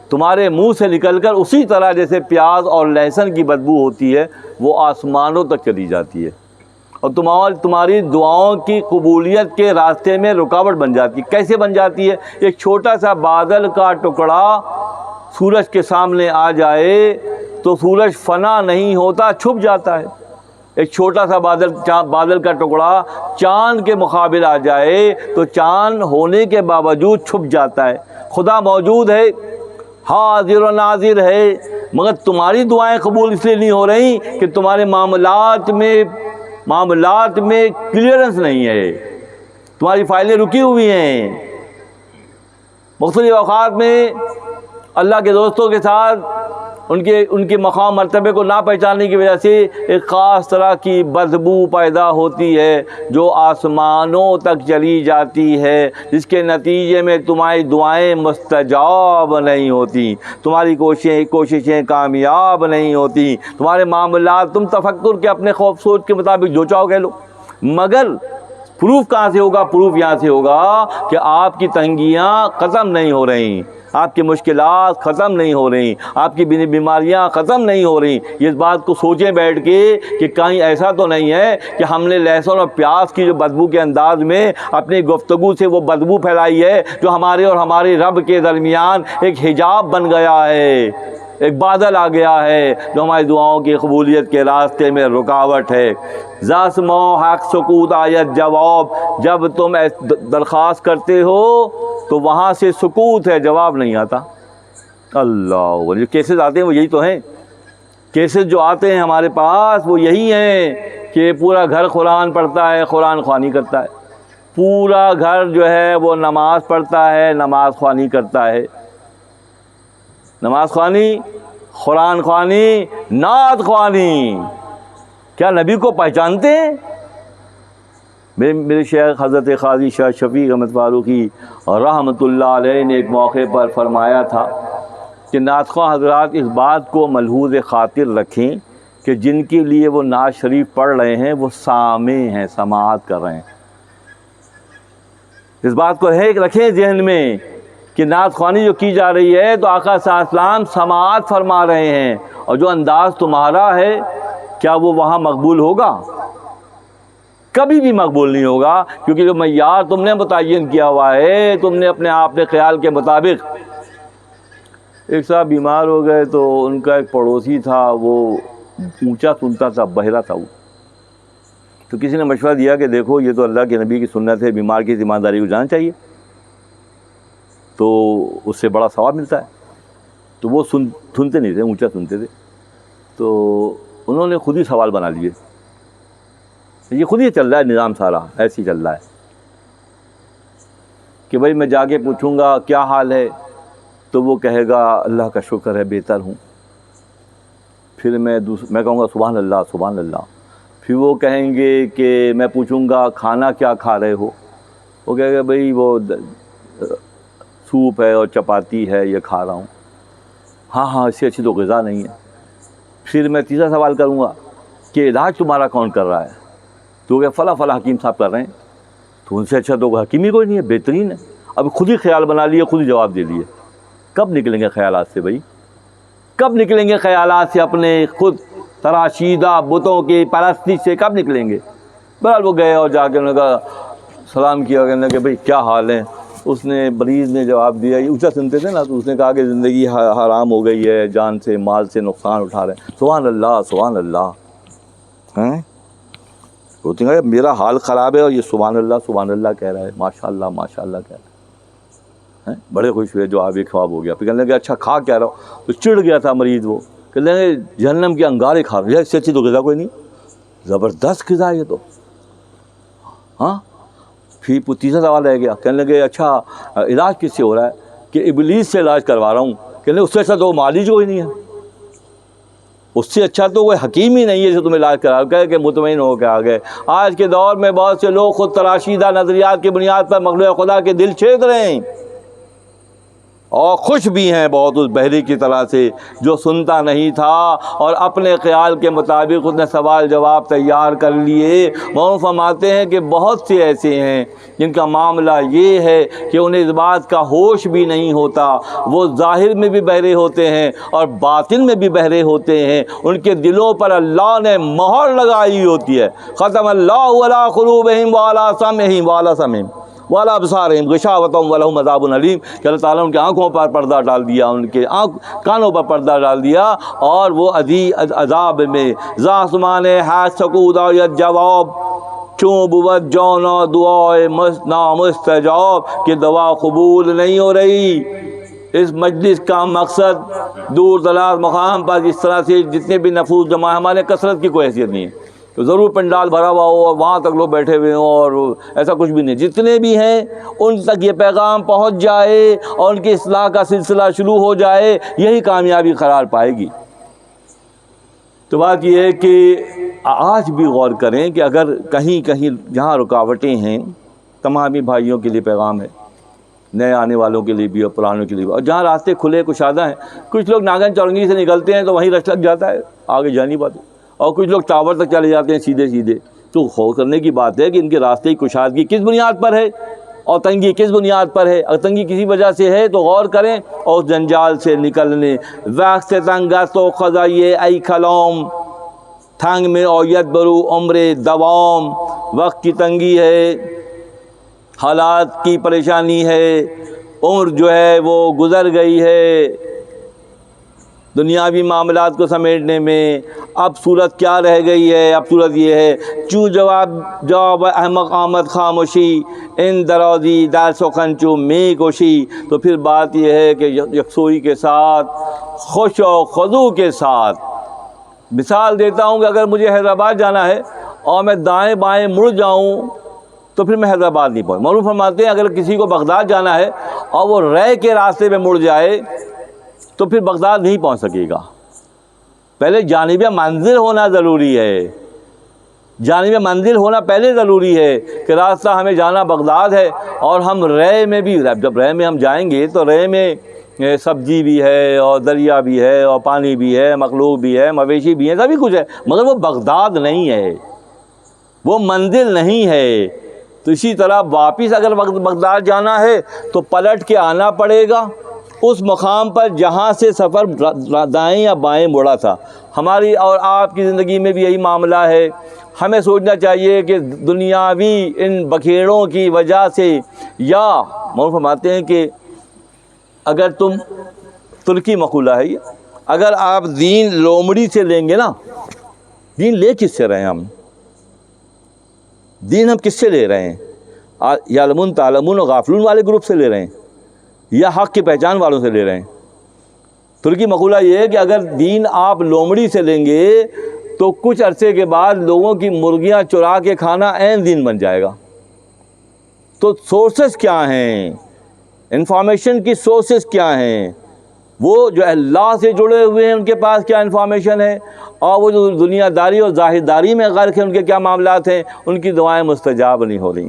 تمہارے منہ سے نکل کر اسی طرح جیسے پیاز اور لہسن کی بدبو ہوتی ہے وہ آسمانوں تک چلی جاتی ہے، اور تمہاری دعاؤں کی قبولیت کے راستے میں رکاوٹ بن جاتی ہے۔ کیسے بن جاتی ہے؟ ایک چھوٹا سا بادل کا ٹکڑا سورج کے سامنے آ جائے تو سورج فنا نہیں ہوتا، چھپ جاتا ہے۔ ایک چھوٹا سا بادل کا ٹکڑا چاند کے مقابل آ جائے تو چاند ہونے کے باوجود چھپ جاتا ہے۔ خدا موجود ہے، حاضر و ناظر ہے، مگر تمہاری دعائیں قبول اس لیے نہیں ہو رہی کہ تمہارے معاملات میں کلیئرنس نہیں ہے، تمہاری فائلیں رکی ہوئی ہیں۔ مختلف اوقات میں اللہ کے دوستوں کے ساتھ ان کے مقام مرتبے کو نہ پہچاننے کی وجہ سے ایک خاص طرح کی بدبو پیدا ہوتی ہے جو آسمانوں تک چلی جاتی ہے، جس کے نتیجے میں تمہاری دعائیں مستجاب نہیں ہوتی، تمہاری کوششیں کامیاب نہیں ہوتی، تمہارے معاملات تم تفکر کے اپنے خوف سوچ کے مطابق جو چاہو کہہ لو، مگر پروف کہاں سے ہوگا؟ پروف یہاں سے ہوگا کہ آپ کی تنگیاں ختم نہیں ہو رہی، آپ کی مشکلات ختم نہیں ہو رہی، آپ کی بیماریاں ختم نہیں ہو رہی۔ یہ اس بات کو سوچیں بیٹھ کے کہ کہیں ایسا تو نہیں ہے کہ ہم نے لہسن اور پیاز کی جو بدبو کے انداز میں اپنی گفتگو سے وہ بدبو پھیلائی ہے جو ہمارے اور ہمارے رب کے درمیان ایک حجاب بن گیا ہے، ایک بادل آ گیا ہے جو ہماری دعاؤں کی قبولیت کے راستے میں رکاوٹ ہے۔ ذات مو حق سکوت آیت جواب، جب تم درخواست کرتے ہو تو وہاں سے سکوت ہے، جواب نہیں آتا۔ اللہ، جو کیسز آتے ہیں وہ یہی تو ہیں، کیسز جو آتے ہیں ہمارے پاس وہ یہی ہیں کہ پورا گھر قرآن پڑھتا ہے، قرآن خوانی کرتا ہے، پورا گھر جو ہے وہ نماز پڑھتا ہے، نماز خوانی کرتا ہے، نماز خوانی، قرآن خوانی، نعت خوانی۔ کیا نبی کو پہچانتے ہیں؟ میرے شیخ حضرت قاضی شاہ شفیق احمد فاروقی رحمۃ اللہ علیہ نے ایک موقع پر فرمایا تھا کہ نعت خواہ حضرات اس بات کو ملحوظ خاطر رکھیں کہ جن کے لیے وہ نعت شریف پڑھ رہے ہیں وہ سامع ہیں، سماعت کر رہے ہیں۔ اس بات کو رکھیں ذہن میں کہ نعت خوانی جو کی جا رہی ہے تو آقا صلی اللہ علیہ وسلم سماعت فرما رہے ہیں، اور جو انداز تمہارا ہے کیا وہ وہاں مقبول ہوگا؟ کبھی بھی مقبول نہیں ہوگا، کیونکہ جو معیار تم نے متعین کیا ہوا ہے، تم نے اپنے خیال کے مطابق۔ ایک صاحب بیمار ہو گئے تو ان کا ایک پڑوسی تھا، وہ اونچا سنتا تھا، بہرا تھا وہ، تو کسی نے مشورہ دیا کہ دیکھو یہ تو اللہ کے نبی کی سنت ہے، بیمار کی ذمہ داری کو جانا چاہیے، تو اس سے بڑا ثواب ملتا ہے۔ تو وہ سنتے نہیں تھے، اونچا سنتے تھے، تو انہوں نے خود ہی سوال بنا لیے، یہ خود ہی چل رہا ہے نظام، سارا ایسے ہی چل رہا ہے کہ بھائی میں جا کے پوچھوں گا کیا حال ہے تو وہ کہے گا اللہ کا شکر ہے بہتر ہوں، پھر میں کہوں گا سبحان اللہ سبحان اللہ، پھر وہ کہیں گے کہ میں پوچھوں گا کھانا کیا کھا رہے ہو، وہ کہے گا بھائی وہ سوپ ہے اور چپاتی ہے یہ کھا رہا ہوں، ہاں اس سے اچھی تو غذا نہیں ہے۔ پھر میں تیسرا سوال کروں گا کہ علاج تمہارا کون کر رہا ہے، تو کہ فلاں حکیم صاحب کر رہے ہیں، تو ان سے اچھا تو حکیم ہی کوئی نہیں ہے، بہترین ہے۔ اب خود ہی خیال بنا لیے، خود ہی جواب دے لیے۔ کب نکلیں گے خیالات سے بھائی؟ کب نکلیں گے خیالات سے، اپنے خود تراشیدہ بتوں کی پرستی سے کب نکلیں گے؟ بہرحال وہ گئے اور جا کے انہوں نے کہا، سلام کیا، کہنے کہ بھائی کیا حال ہے؟ اس نے مریض نے جواب دیا، یہ اونچا سنتے تھے نا، تو اس نے کہا کہ زندگی حرام ہو گئی ہے، جان سے مال سے نقصان اٹھا رہے ہیں۔ سبحان اللہ سبحان اللہ، ہیں ہوتی ہے میرا حال خراب ہے اور یہ سبحان اللہ کہہ رہا ہے، ماشاء اللہ کہہ رہا ہے، بڑے خوش ہوئے، جو آبی خواب ہو گیا۔ پھر کہنے لگے اچھا کھا کیا رہا ہو؟ تو چڑ گیا تھا مریض، وہ کہنے لگے جہنم کے انگارے کھا رہے ہیں، اس سے اچھی تو غذا کوئی نہیں، زبردست غذا ہے یہ تو، ہاں۔ پھر تیسرا سوال رہ گیا، کہنے لگے اچھا علاج کس سے ہو رہا ہے؟ کہ ابلیس سے علاج کروا رہا ہوں، کہنے لگے اس سے اچھا تو معالج کوئی نہیں ہے، اس سے اچھا تو کوئی حکیم ہی نہیں ہے جو تمہیں علاج کرا کہ مطمئن ہو کے آ گئے۔ آج کے دور میں بہت سے لوگ خود تراشیدہ نظریات کی بنیاد پر مخلوق خدا کے دل چھید رہے ہیں، اور خوش بھی ہیں بہت اس بہری کی طرح سے جو سنتا نہیں تھا اور اپنے خیال کے مطابق اس نے سوال جواب تیار کر لیے۔ وہ فرماتے ہیں کہ بہت سے ایسے ہیں جن کا معاملہ یہ ہے کہ انہیں اس بات کا ہوش بھی نہیں ہوتا، وہ ظاہر میں بھی بہرے ہوتے ہیں اور باطن میں بھی بہرے ہوتے ہیں، ان کے دلوں پر اللہ نے مہر لگائی ہوتی ہے۔ ختم اللہ علی قلوبہم وعلی سمعہم وعلی سمعہم وعلی ابصارہم غشاوۃ ولہم عذاب علیم، کہ اللہ تعالیٰ ان کے آنکھوں پر پردہ ڈال دیا، ان کے کانوں پر پردہ ڈال دیا، اور وہ عذاب میں زاسمان ہاتھ سکودا یا جواب چوں بود جونا دعائے نامستجاب، کہ دعا قبول نہیں ہو رہی۔ اس مجلس کا مقصد دور دراز مقام پر جس طرح سے جتنے بھی نفوس جمع ہیں، ہمارے کثرت کی کوئی حیثیت نہیں ہے تو ضرور پنڈال بھرا ہوا ہو اور وہاں تک لوگ بیٹھے ہوئے ہوں، اور ایسا کچھ بھی نہیں۔ جتنے بھی ہیں ان تک یہ پیغام پہنچ جائے اور ان کی اصلاح کا سلسلہ شروع ہو جائے، یہی کامیابی قرار پائے گی۔ تو بات یہ ہے کہ آج بھی غور کریں کہ اگر کہیں جہاں رکاوٹیں ہیں، تمامی بھائیوں کے لیے پیغام ہے، نئے آنے والوں کے لیے بھی اور پرانوں کے لیے بھی، اور جہاں راستے کھلے کشادہ ہیں، کچھ لوگ ناگن چورنگی سے نکلتے ہیں تو وہیں رش لگ جاتا ہے، آگے جا نہیں پاتے، اور کچھ لوگ ٹاور تک چلے جاتے ہیں سیدھے۔ تو غور کرنے کی بات ہے کہ ان کے راستے کی کشادگی کس بنیاد پر ہے اور تنگی کس بنیاد پر ہے۔ اگر تنگی کسی وجہ سے ہے تو غور کریں اور اس جنجال سے نکلنے۔ وقت سے تنگ است و خزائے ای کلام، تھنگ میں اویت برو عمر دوام، وقت کی تنگی ہے، حالات کی پریشانی ہے، عمر جو ہے وہ گزر گئی ہے دنیاوی معاملات کو سمیٹنے میں۔ اب صورت کیا رہ گئی ہے؟ اب صورت یہ ہے چو جواب احمق آمد خاموشی، ان درازی در سخن چو می کوشی۔ تو پھر بات یہ ہے کہ یکسوئی کے ساتھ، خوش و خضوع کے ساتھ، مثال دیتا ہوں کہ اگر مجھے حیدرآباد جانا ہے اور میں دائیں بائیں مڑ جاؤں تو پھر میں حیدرآباد نہیں پہنچ۔ معروف فرماتے ہیں اگر کسی کو بغداد جانا ہے اور وہ رے کے راستے میں مڑ جائے تو پھر بغداد نہیں پہنچ سکے گا۔ پہلے جانب منزل ہونا ضروری ہے، جانب منزل ہونا پہلے ضروری ہے کہ راستہ ہمیں جانا بغداد ہے، اور ہم رے میں بھی، جب رے میں ہم جائیں گے تو رے میں سبزی بھی ہے اور دریا بھی ہے اور پانی بھی ہے، مخلوق بھی ہے، مویشی بھی ہے، سبھی کچھ ہے، مگر وہ بغداد نہیں ہے، وہ منزل نہیں ہے۔ تو اسی طرح واپس اگر بغداد جانا ہے تو پلٹ کے آنا پڑے گا اس مقام پر جہاں سے سفر دائیں یا بائیں مڑا تھا۔ ہماری اور آپ کی زندگی میں بھی یہی معاملہ ہے۔ ہمیں سوچنا چاہیے کہ دنیاوی ان بکھیڑوں کی وجہ سے، یا معروف فرماتے ہیں کہ اگر تم، ترکی مقولہ ہے یہ، اگر آپ دین لومڑی سے لیں گے نا، دین لے کس سے رہے ہیں ہم؟ دین ہم کس سے لے رہے ہیں؟ یعلمون تعلمون و غافلون والے گروپ سے لے رہے ہیں یا حق کی پہچان والوں سے لے رہے ہیں؟ ترکی مقولہ یہ ہے کہ اگر دین آپ لومڑی سے لیں گے تو کچھ عرصے کے بعد لوگوں کی مرغیاں چرا کے کھانا عین دین بن جائے گا۔ تو سورسز کیا ہیں؟ انفارمیشن کی سورسز کیا ہیں؟ وہ جو اللہ سے جڑے ہوئے ہیں ان کے پاس کیا انفارمیشن ہے، اور وہ جو دنیا داری اور ظاہر داری میں غرق ہیں ان کے کیا معاملات ہیں؟ ان کی دعائیں مستجاب نہیں ہو رہی،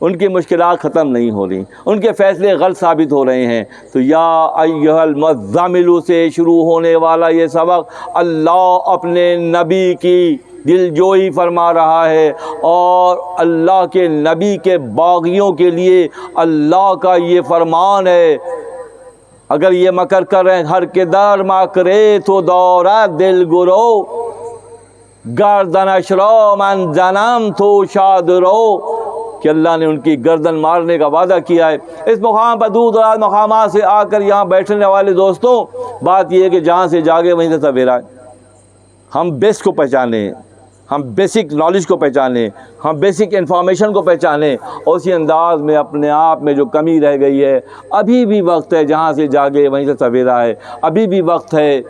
ان کی مشکلات ختم نہیں ہو رہی، ان کے فیصلے غلط ثابت ہو رہے ہیں۔ تو یا ایھا المزمل سے شروع ہونے والا یہ سبق اللہ اپنے نبی کی دل جوئی فرما رہا ہے، اور اللہ کے نبی کے باغیوں کے لیے اللہ کا یہ فرمان ہے، اگر یہ مکر کریں ہر کے در مکرے تو دورت دل گرو، گردن اشرا من جنم تو شاد رو، کہ اللہ نے ان کی گردن مارنے کا وعدہ کیا ہے۔ اس مقام پر دور دراز مقامات سے آ کر یہاں بیٹھنے والے دوستوں، بات یہ ہے کہ جہاں سے جاگے وہیں سے سویرا ہے۔ ہم بیس کو پہچانیں، ہم بیسک نالج کو پہچانیں، ہم بیسک انفارمیشن کو پہچانیں، اور اسی انداز میں اپنے آپ میں جو کمی رہ گئی ہے، ابھی بھی وقت ہے، جہاں سے جاگے وہیں سے سویرا ہے، ابھی بھی وقت ہے،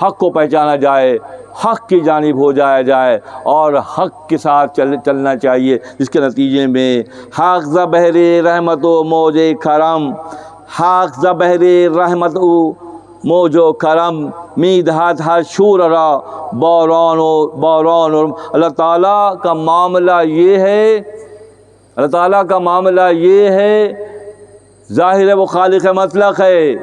حق کو پہچانا جائے، حق کی جانب ہو جایا جائے اور حق کے ساتھ چلنا چاہیے، جس کے نتیجے میں حق ز بحر رحمت و موج کرم، حق ز بحر رحمت و موجو کرم می دہت ہر شور را باران. اللہ تعالیٰ کا معاملہ یہ ہے، اللہ تعالیٰ کا معاملہ یہ ہے، ظاہر ہے وہ خالق مطلق ہے،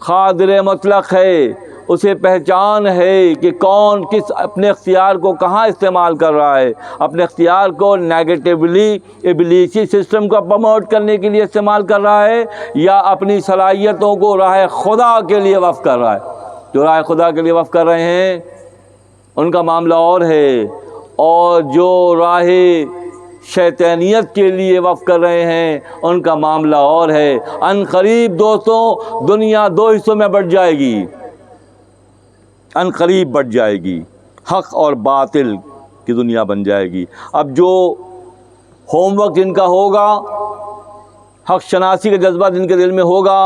قادر مطلق ہے، اسے پہچان ہے کہ کون کس اپنے اختیار کو کہاں استعمال کر رہا ہے. اپنے اختیار کو نیگیٹیولی ابلیسی سسٹم کو پروموٹ کرنے کے لیے استعمال کر رہا ہے، یا اپنی صلاحیتوں کو راہ خدا کے لیے وقف کر رہا ہے. جو راہ خدا کے لیے وقف کر رہے ہیں ان کا معاملہ اور ہے، اور جو راہ شیطانیت کے لیے وقف کر رہے ہیں ان کا معاملہ اور ہے. ان قریب دوستوں دنیا دو حصوں میں بٹ جائے گی، ان قریب بٹ جائے گی، حق اور باطل کی دنیا بن جائے گی. اب جو ہوم ورک جن کا ہوگا، حق شناسی کا جذبہ جن کے دل میں ہوگا،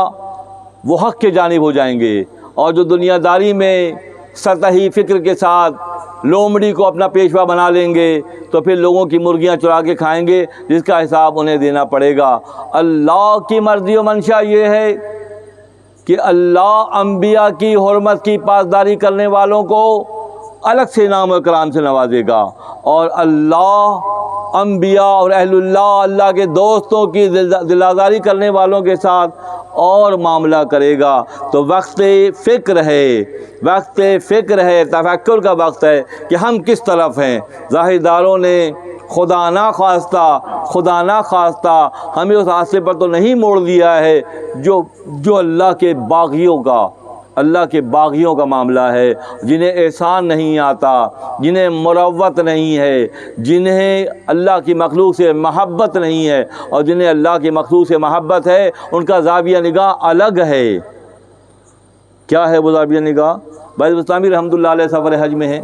وہ حق کے جانب ہو جائیں گے. اور جو دنیا داری میں سطحی فکر کے ساتھ لومڑی کو اپنا پیشوا بنا لیں گے تو پھر لوگوں کی مرغیاں چرا کے کھائیں گے، جس کا حساب انہیں دینا پڑے گا. اللہ کی مرضی و منشا یہ ہے کہ اللہ انبیاء کی حرمت کی پاسداری کرنے والوں کو الگ سے انعام و اکرام سے نوازے گا، اور اللہ انبیاء اور اہل اللہ کے دوستوں کی دلازاری کرنے والوں کے ساتھ اور معاملہ کرے گا. تو وقت فکر ہے، وقت فکر ہے، تفکر کا وقت ہے کہ ہم کس طرف ہیں. ظاہرداروں نے خدا نہ خواستہ ہمیں اس راستے پر تو نہیں موڑ دیا ہے جو اللہ کے باغیوں کا معاملہ ہے، جنہیں احسان نہیں آتا، جنہیں مروت نہیں ہے، جنہیں اللہ کی مخلوق سے محبت نہیں ہے. اور جنہیں اللہ کی مخلوق سے محبت ہے ان کا زاویہ نگاہ الگ ہے. کیا ہے وہ زاویہ نگاہ؟ بھائی بستامی رحمۃ اللہ علیہ سفر حج میں ہیں،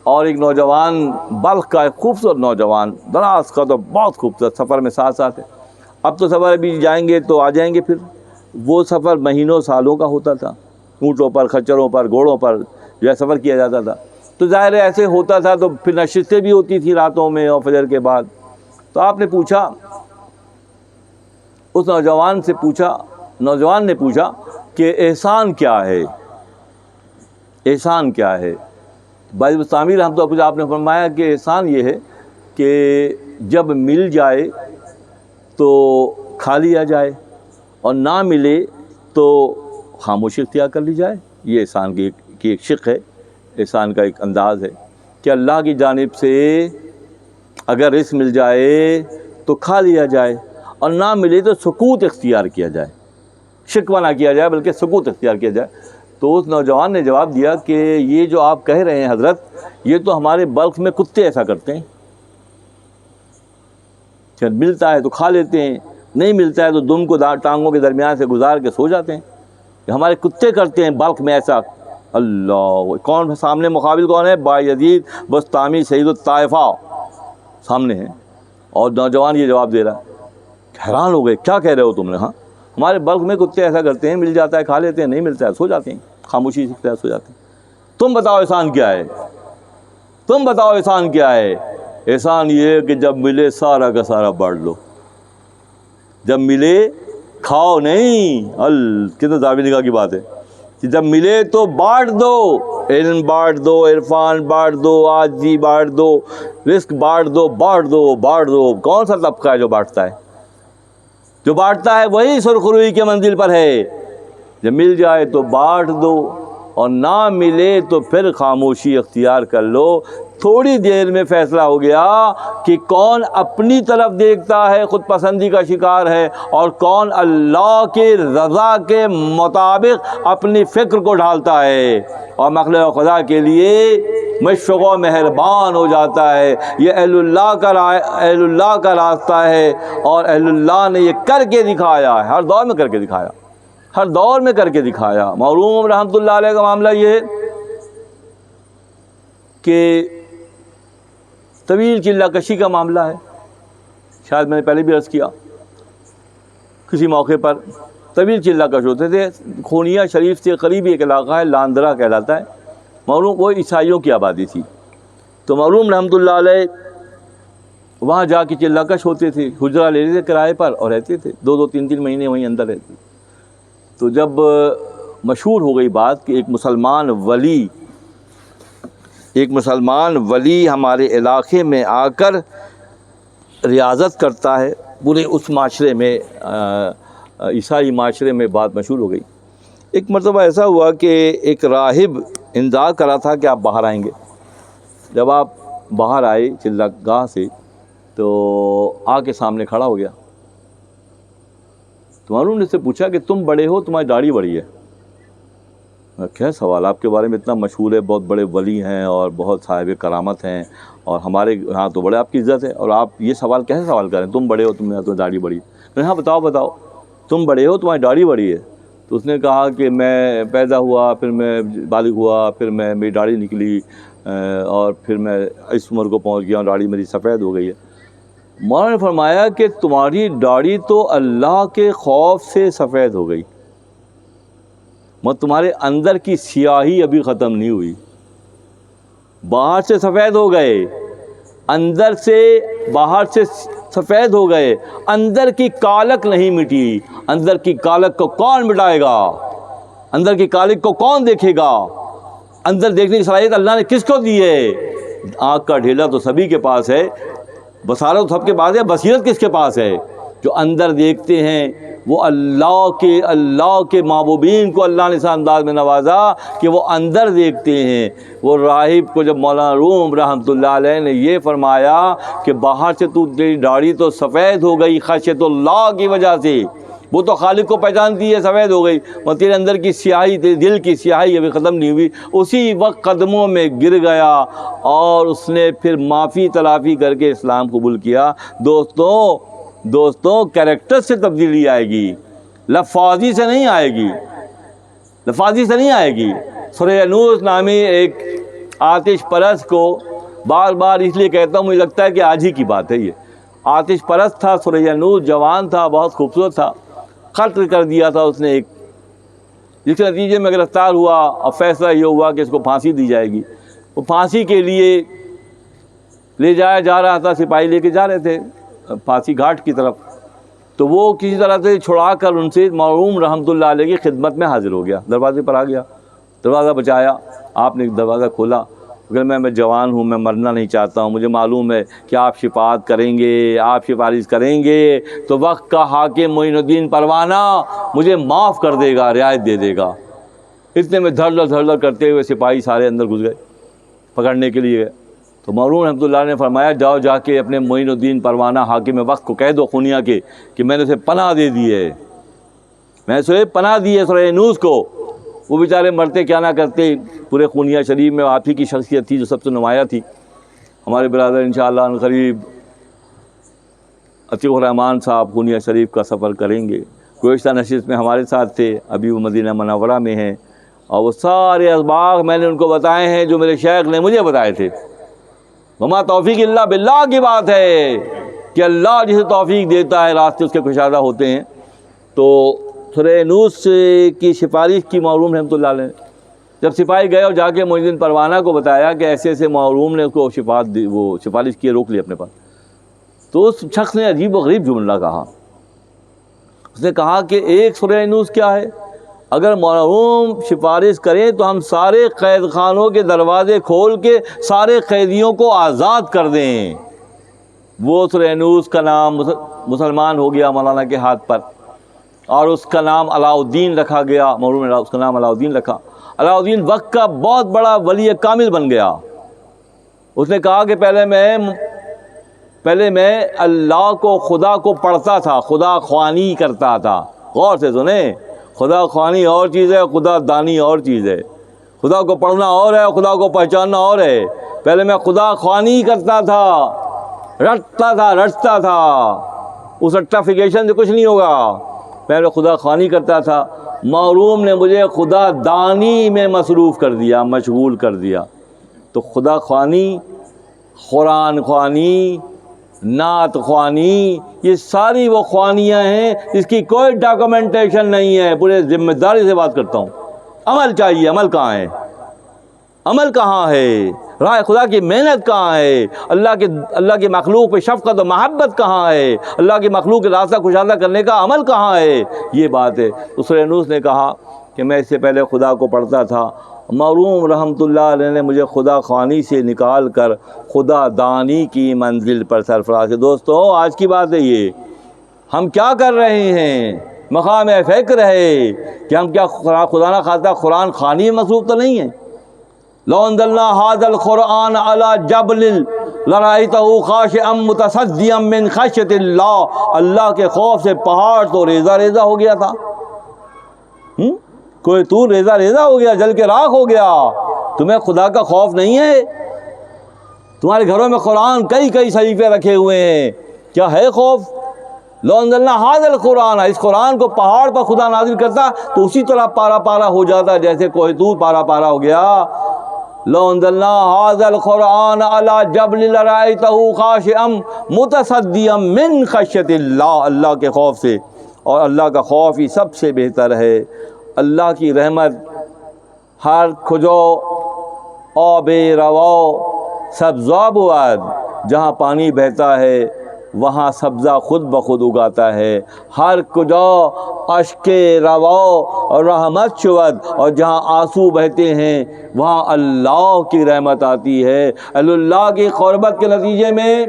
اور ایک نوجوان بلخ کا ایک خوبصورت نوجوان، دراز کا تو بہت خوبصورت، سفر میں ساتھ ہے. اب تو سفر ابھی جائیں گے تو آ جائیں گے، پھر وہ سفر مہینوں سالوں کا ہوتا تھا. اونٹوں پر، خچروں پر، گھوڑوں پر جو ہے سفر کیا جاتا تھا. تو ظاہر ہے ایسے ہوتا تھا تو پھر نشستیں بھی ہوتی تھی راتوں میں اور فجر کے بعد. تو آپ نے پوچھا، اس نوجوان نے پوچھا کہ احسان کیا ہے؟ احسان کیا ہے؟ باعث تعمیر ہم تو آپ نے فرمایا کہ احسان یہ ہے کہ جب مل جائے تو کھا لیا جائے، اور نہ ملے تو خاموشی اختیار کر لی جائے. یہ احسان کی ایک شق ہے، احسان کا ایک انداز ہے کہ اللہ کی جانب سے اگر رزق مل جائے تو کھا لیا جائے، اور نہ ملے تو سکوت اختیار کیا جائے، شکوہ نہ کیا جائے بلکہ سکوت اختیار کیا جائے. تو اس نوجوان نے جواب دیا کہ یہ جو آپ کہہ رہے ہیں حضرت، یہ تو ہمارے بلخ میں کتے ایسا کرتے ہیں. جب ملتا ہے تو کھا لیتے ہیں، نہیں ملتا ہے تو دم کو ٹانگوں کے درمیان سے گزار کے سو جاتے ہیں. ہمارے کتے کرتے ہیں بلخ میں ایسا. اللہ، کون سامنے مقابل کون ہے؟ بایزید بسطامی سید الطائفہ سامنے ہیں، اور نوجوان یہ جواب دے رہا ہے. حیران ہو گئے، کیا کہہ رہے ہو تم نے؟ ہاں ہمارے بلخ میں کتے ایسا کرتے ہیں، مل جاتا ہے کھا لیتے ہیں، نہیں ملتا ہے سو جاتے ہیں، خاموشی سے سو جاتے ہیں. تم بتاؤ احسان کیا ہے؟ تم بتاؤ احسان کیا ہے؟ احسان یہ ہے کہ جب ملے سارا کا سارا بانٹ لو. جب ملے کھاؤ نہیں. کتنے زاویہ نگاہ کی بات ہے کہ جب ملے تو بانٹ دو، علم بانٹ دو، عرفان بانٹ دو، عاجزی بانٹ دو، رزق بانٹ دو. کون سا طبقہ ہے جو بانٹتا ہے؟ جو بانٹتا ہے وہی سرخروئی کے منزل پر ہے. جب مل جائے تو بانٹ دو، اور نہ ملے تو پھر خاموشی اختیار کر لو. تھوڑی دیر میں فیصلہ ہو گیا کہ کون اپنی طرف دیکھتا ہے، خود پسندی کا شکار ہے، اور کون اللہ کے رضا کے مطابق اپنی فکر کو ڈھالتا ہے اور مخلوق خدا کے لیے مشفق و مہربان ہو جاتا ہے. یہ اہل اللہ کا راستہ ہے، اور اہل اللہ نے یہ کر کے دکھایا ہے، ہر دور میں کر کے دکھایا. معروم رحمۃ اللہ علیہ کا معاملہ یہ ہے کہ طویل چلہ کشی کا معاملہ ہے. شاید میں نے پہلے بھی عرض کیا، کسی موقع پر طویل چلہ کش ہوتے تھے. خونیہ شریف سے قریب ایک علاقہ ہے، لاندرا کہلاتا ہے. معروم وہ عیسائیوں کی آبادی تھی. تو معروم رحمۃ اللہ علیہ وہاں جا کے چلہ کش ہوتے تھے، حجرہ لے لیتے کرائے پر اور رہتے تھے 2-3 مہینے وہیں اندر رہتے. تو جب مشہور ہو گئی بات کہ ایک مسلمان ولی ہمارے علاقے میں آ کر ریاضت کرتا ہے، پورے اس معاشرے میں عیسائی معاشرے میں بات مشہور ہو گئی۔ ایک مرتبہ ایسا ہوا کہ ایک راہب انذار کرا تھا کہ آپ باہر آئیں گے۔ جب آپ باہر آئے چلہ گاہ سے تو آ کے سامنے کھڑا ہو گیا۔ تمہاروں نے سے پوچھا کہ تم بڑے ہو، تمہاری داڑھی بڑی ہے۔ کیا سوال، آپ کے بارے میں اتنا مشہور ہے، بہت بڑے ولی ہیں اور بہت صاحب کرامت ہیں، اور ہمارے ہاں تو بڑے آپ کی عزت ہے، اور آپ یہ سوال کیسے سوال کریں، تم بڑے ہو، تمہیں داڑھی بڑی ہے؟ ہاں بتاؤ تم بڑے ہو، تمہاری داڑھی بڑی ہے۔ تو اس نے کہا کہ میں پیدا ہوا، پھر میں بالغ ہوا، پھر میری داڑھی نکلی، اور پھر میں اس عمر کو پہنچ گیا اور داڑھی میری سفید ہو گئی ہے۔ مولانا نے فرمایا کہ تمہاری داڑھی تو اللہ کے خوف سے سفید ہو گئی، مگر تمہارے اندر کی سیاہی ابھی ختم نہیں ہوئی۔ باہر سے سفید ہو گئے، اندر سے باہر سے سفید ہو گئے، اندر کی کالک نہیں مٹی۔ اندر کی کالک کو کون مٹائے گا؟ اندر کی کالک کو کون دیکھے گا؟ اندر دیکھنے کی صلاحیت اللہ نے کس کو دی ہے؟ آنکھ کا ڈھیلا تو سبھی کے پاس ہے، بصارت تو سب کے پاس ہے، بصیرت کس کے پاس ہے؟ جو اندر دیکھتے ہیں وہ اللہ کے محبوبین کو اللہ نے اس انداز میں نوازا کہ وہ اندر دیکھتے ہیں۔ وہ راہب کو جب مولانا روم رحمۃ اللہ علیہ نے یہ فرمایا کہ باہر سے تو تیری داڑھی تو سفید ہو گئی خشیت اللہ کی وجہ سے، وہ تو خالق کو پہچانتی ہے، سفید ہو گئی، اور تیرے اندر کی سیاہی، تیرے دل کی سیاہی ابھی ختم نہیں ہوئی۔ اسی وقت قدموں میں گر گیا اور اس نے پھر معافی تلافی کر کے اسلام قبول کیا۔ دوستوں کریکٹر سے تبدیلی آئے گی، لفاظی سے نہیں آئے گی، لفاظی سے نہیں آئے گی۔ سورہ یونس نامی ایک آتش پرست کو بار بار اس لیے کہتا ہوں، مجھے لگتا ہے کہ آج ہی کی بات ہے یہ۔ آتش پرست تھا سورہ یونس، جوان تھا، بہت خوبصورت تھا، قتل کر دیا تھا اس نے ایک، جس کے نتیجے میں گرفتار ہوا اور فیصلہ یہ ہوا کہ اس کو پھانسی دی جائے گی۔ وہ پھانسی کے لیے لے جایا جا رہا تھا، سپاہی لے کے جا رہے تھے پھانسی گھاٹ کی طرف، تو وہ کسی طرح سے چھڑا کر ان سے مولانا رحمۃ اللہ علیہ کی خدمت میں حاضر ہو گیا، دروازے پر آ گیا، دروازہ بچایا، آپ نے دروازہ کھولا، اگر میں جوان ہوں، میں مرنا نہیں چاہتا ہوں، مجھے معلوم ہے کہ آپ شفاعت کریں گے، آپ سفارش کریں گے تو وقت کا حاکم معین الدین پروانہ مجھے معاف کر دے گا، رعایت دے دے گا۔ اتنے میں دھڑ دھڑ کرتے ہوئے سپاہی سارے اندر گھس گئے پکڑنے کے لیے۔ تو مولانا رحمۃ اللہ نے فرمایا جاؤ جا کے اپنے معین الدین پروانہ حاکم وقت کو کہہ دو خونیا کے کہ میں نے اسے پناہ دے دی ہے، میں نے اسے پناہ دی ہے سورہ یونس کو۔ وہ بیچارے مرتے کیا نہ کرتے، پورے خونیا شریف میں آپ ہی کی شخصیت تھی جو سب سے نمایاں تھی۔ ہمارے برادر انشاءاللہ ان قریب عتیق الرحمان صاحب خونیا شریف کا سفر کریں گے، گزشتہ نشست میں ہمارے ساتھ تھے، ابھی وہ مدینہ منورہ میں ہیں، اور وہ سارے اسباق میں نے ان کو بتائے ہیں جو میرے شیخ نے مجھے بتائے تھے۔ وما توفیق اللہ باللہ کی بات ہے کہ اللہ جسے توفیق دیتا ہے راستے اس کے کشادہ ہوتے ہیں۔ تو سورہ یونس کی سفارش کی مولانا رحمۃ اللہ علیہ نے، جب سپاہی گئے اور جا کے معین الدین پروانہ کو بتایا کہ ایسے ایسے مولانا نے اس کو سفارش کی، روک لیا اپنے پاس، تو اس شخص نے عجیب و غریب جملہ کہا۔ اس نے کہا کہ ایک سورہ یونس کیا ہے، اگر مولانا سفارش کریں تو ہم سارے قید خانوں کے دروازے کھول کے سارے قیدیوں کو آزاد کر دیں۔ وہ سورہ یونس کا نام مسلمان ہو گیا مولانا کے ہاتھ پر، اور اس کا نام علاء الدین رکھا گیا، مولانا نے اس کا نام علاء الدین رکھا۔ علاء الدین وقت کا بہت بڑا ولی کامل بن گیا۔ اس نے کہا کہ پہلے میں اللہ کو، خدا کو پڑھتا تھا، خدا خوانی کرتا تھا۔ غور سے سنیں، خدا خوانی اور چیز ہے، خدا دانی اور چیز ہے۔ خدا کو پڑھنا اور ہے، خدا کو پہچاننا اور ہے۔ پہلے میں خدا خوانی کرتا تھا، رٹتا تھا، اس رٹافیکیشن سے کچھ نہیں ہوگا۔ پہلے خدا خوانی کرتا تھا، موروم نے مجھے خدا دانی میں مصروف کر دیا، مشغول کر دیا۔ تو خدا خوانی، قرآن خوانی، نعت خوانی، یہ ساری وہ خوانیاں ہیں جس کی کوئی ڈاکومنٹیشن نہیں ہے۔ پورے ذمہ داری سے بات کرتا ہوں، عمل چاہیے، عمل کہاں ہے؟ عمل کہاں ہے؟ راہ خدا کی محنت کہاں ہے؟ اللہ کی مخلوق پہ شفقت و محبت کہاں ہے؟ اللہ کی مخلوق کے راستہ کشادہ کرنے کا عمل کہاں ہے؟ یہ بات ہے۔ سورہ یونس نے کہا کہ میں اس سے پہلے خدا کو پڑھتا تھا. مرحوم رحمۃ اللہ علیہ نے مجھے خدا خوانی سے نکال کر خدا دانی کی منزل پر سرفراز. دوستو آج کی بات ہے یہ. ہم کیا کر رہے ہیں؟ مقام فکر ہے کہ ہم کیا خدا نہ خواستہ قرآن خوانی میں مصروف تو نہیں ہیں. لو انزلنا هذا القرآن على جبل لرأيته خاشعا متصدعا من خشیۃ اللہ. اللہ کے خوف سے پہاڑ تو ریزہ ریزہ ہو گیا تھا. کوئی تو ریزہ ریزہ ہو گیا، جل کے راکھ ہو گیا. تمہیں خدا کا خوف نہیں ہے؟ تمہارے گھروں میں قرآن کئی صحیفے رکھے ہوئے ہیں، کیا ہے خوف؟ لو انزلنا هذا القرآن، اس قرآن کو پہاڑ پر خدا نازل کرتا تو اسی طرح پارا پارا ہو جاتا جیسے کوہ طور پارا پارا ہو گیا. لو انزلنا هذا القرآن على جبل لرأيته خاشعا متصدعا من خشیۃ اللہ. اللہ کے خوف سے، اور اللہ کا خوف ہی سب سے بہتر ہے. اللہ کی رحمت ہر کھجو آب روا سبزہ بود، جہاں پانی بہتا ہے وہاں سبزہ خود بخود اگاتا ہے. ہر کجا اشک روا اور رحمت شود، اور جہاں آنسو بہتے ہیں وہاں اللہ کی رحمت آتی ہے. اللہ کی قربت کے نتیجے میں،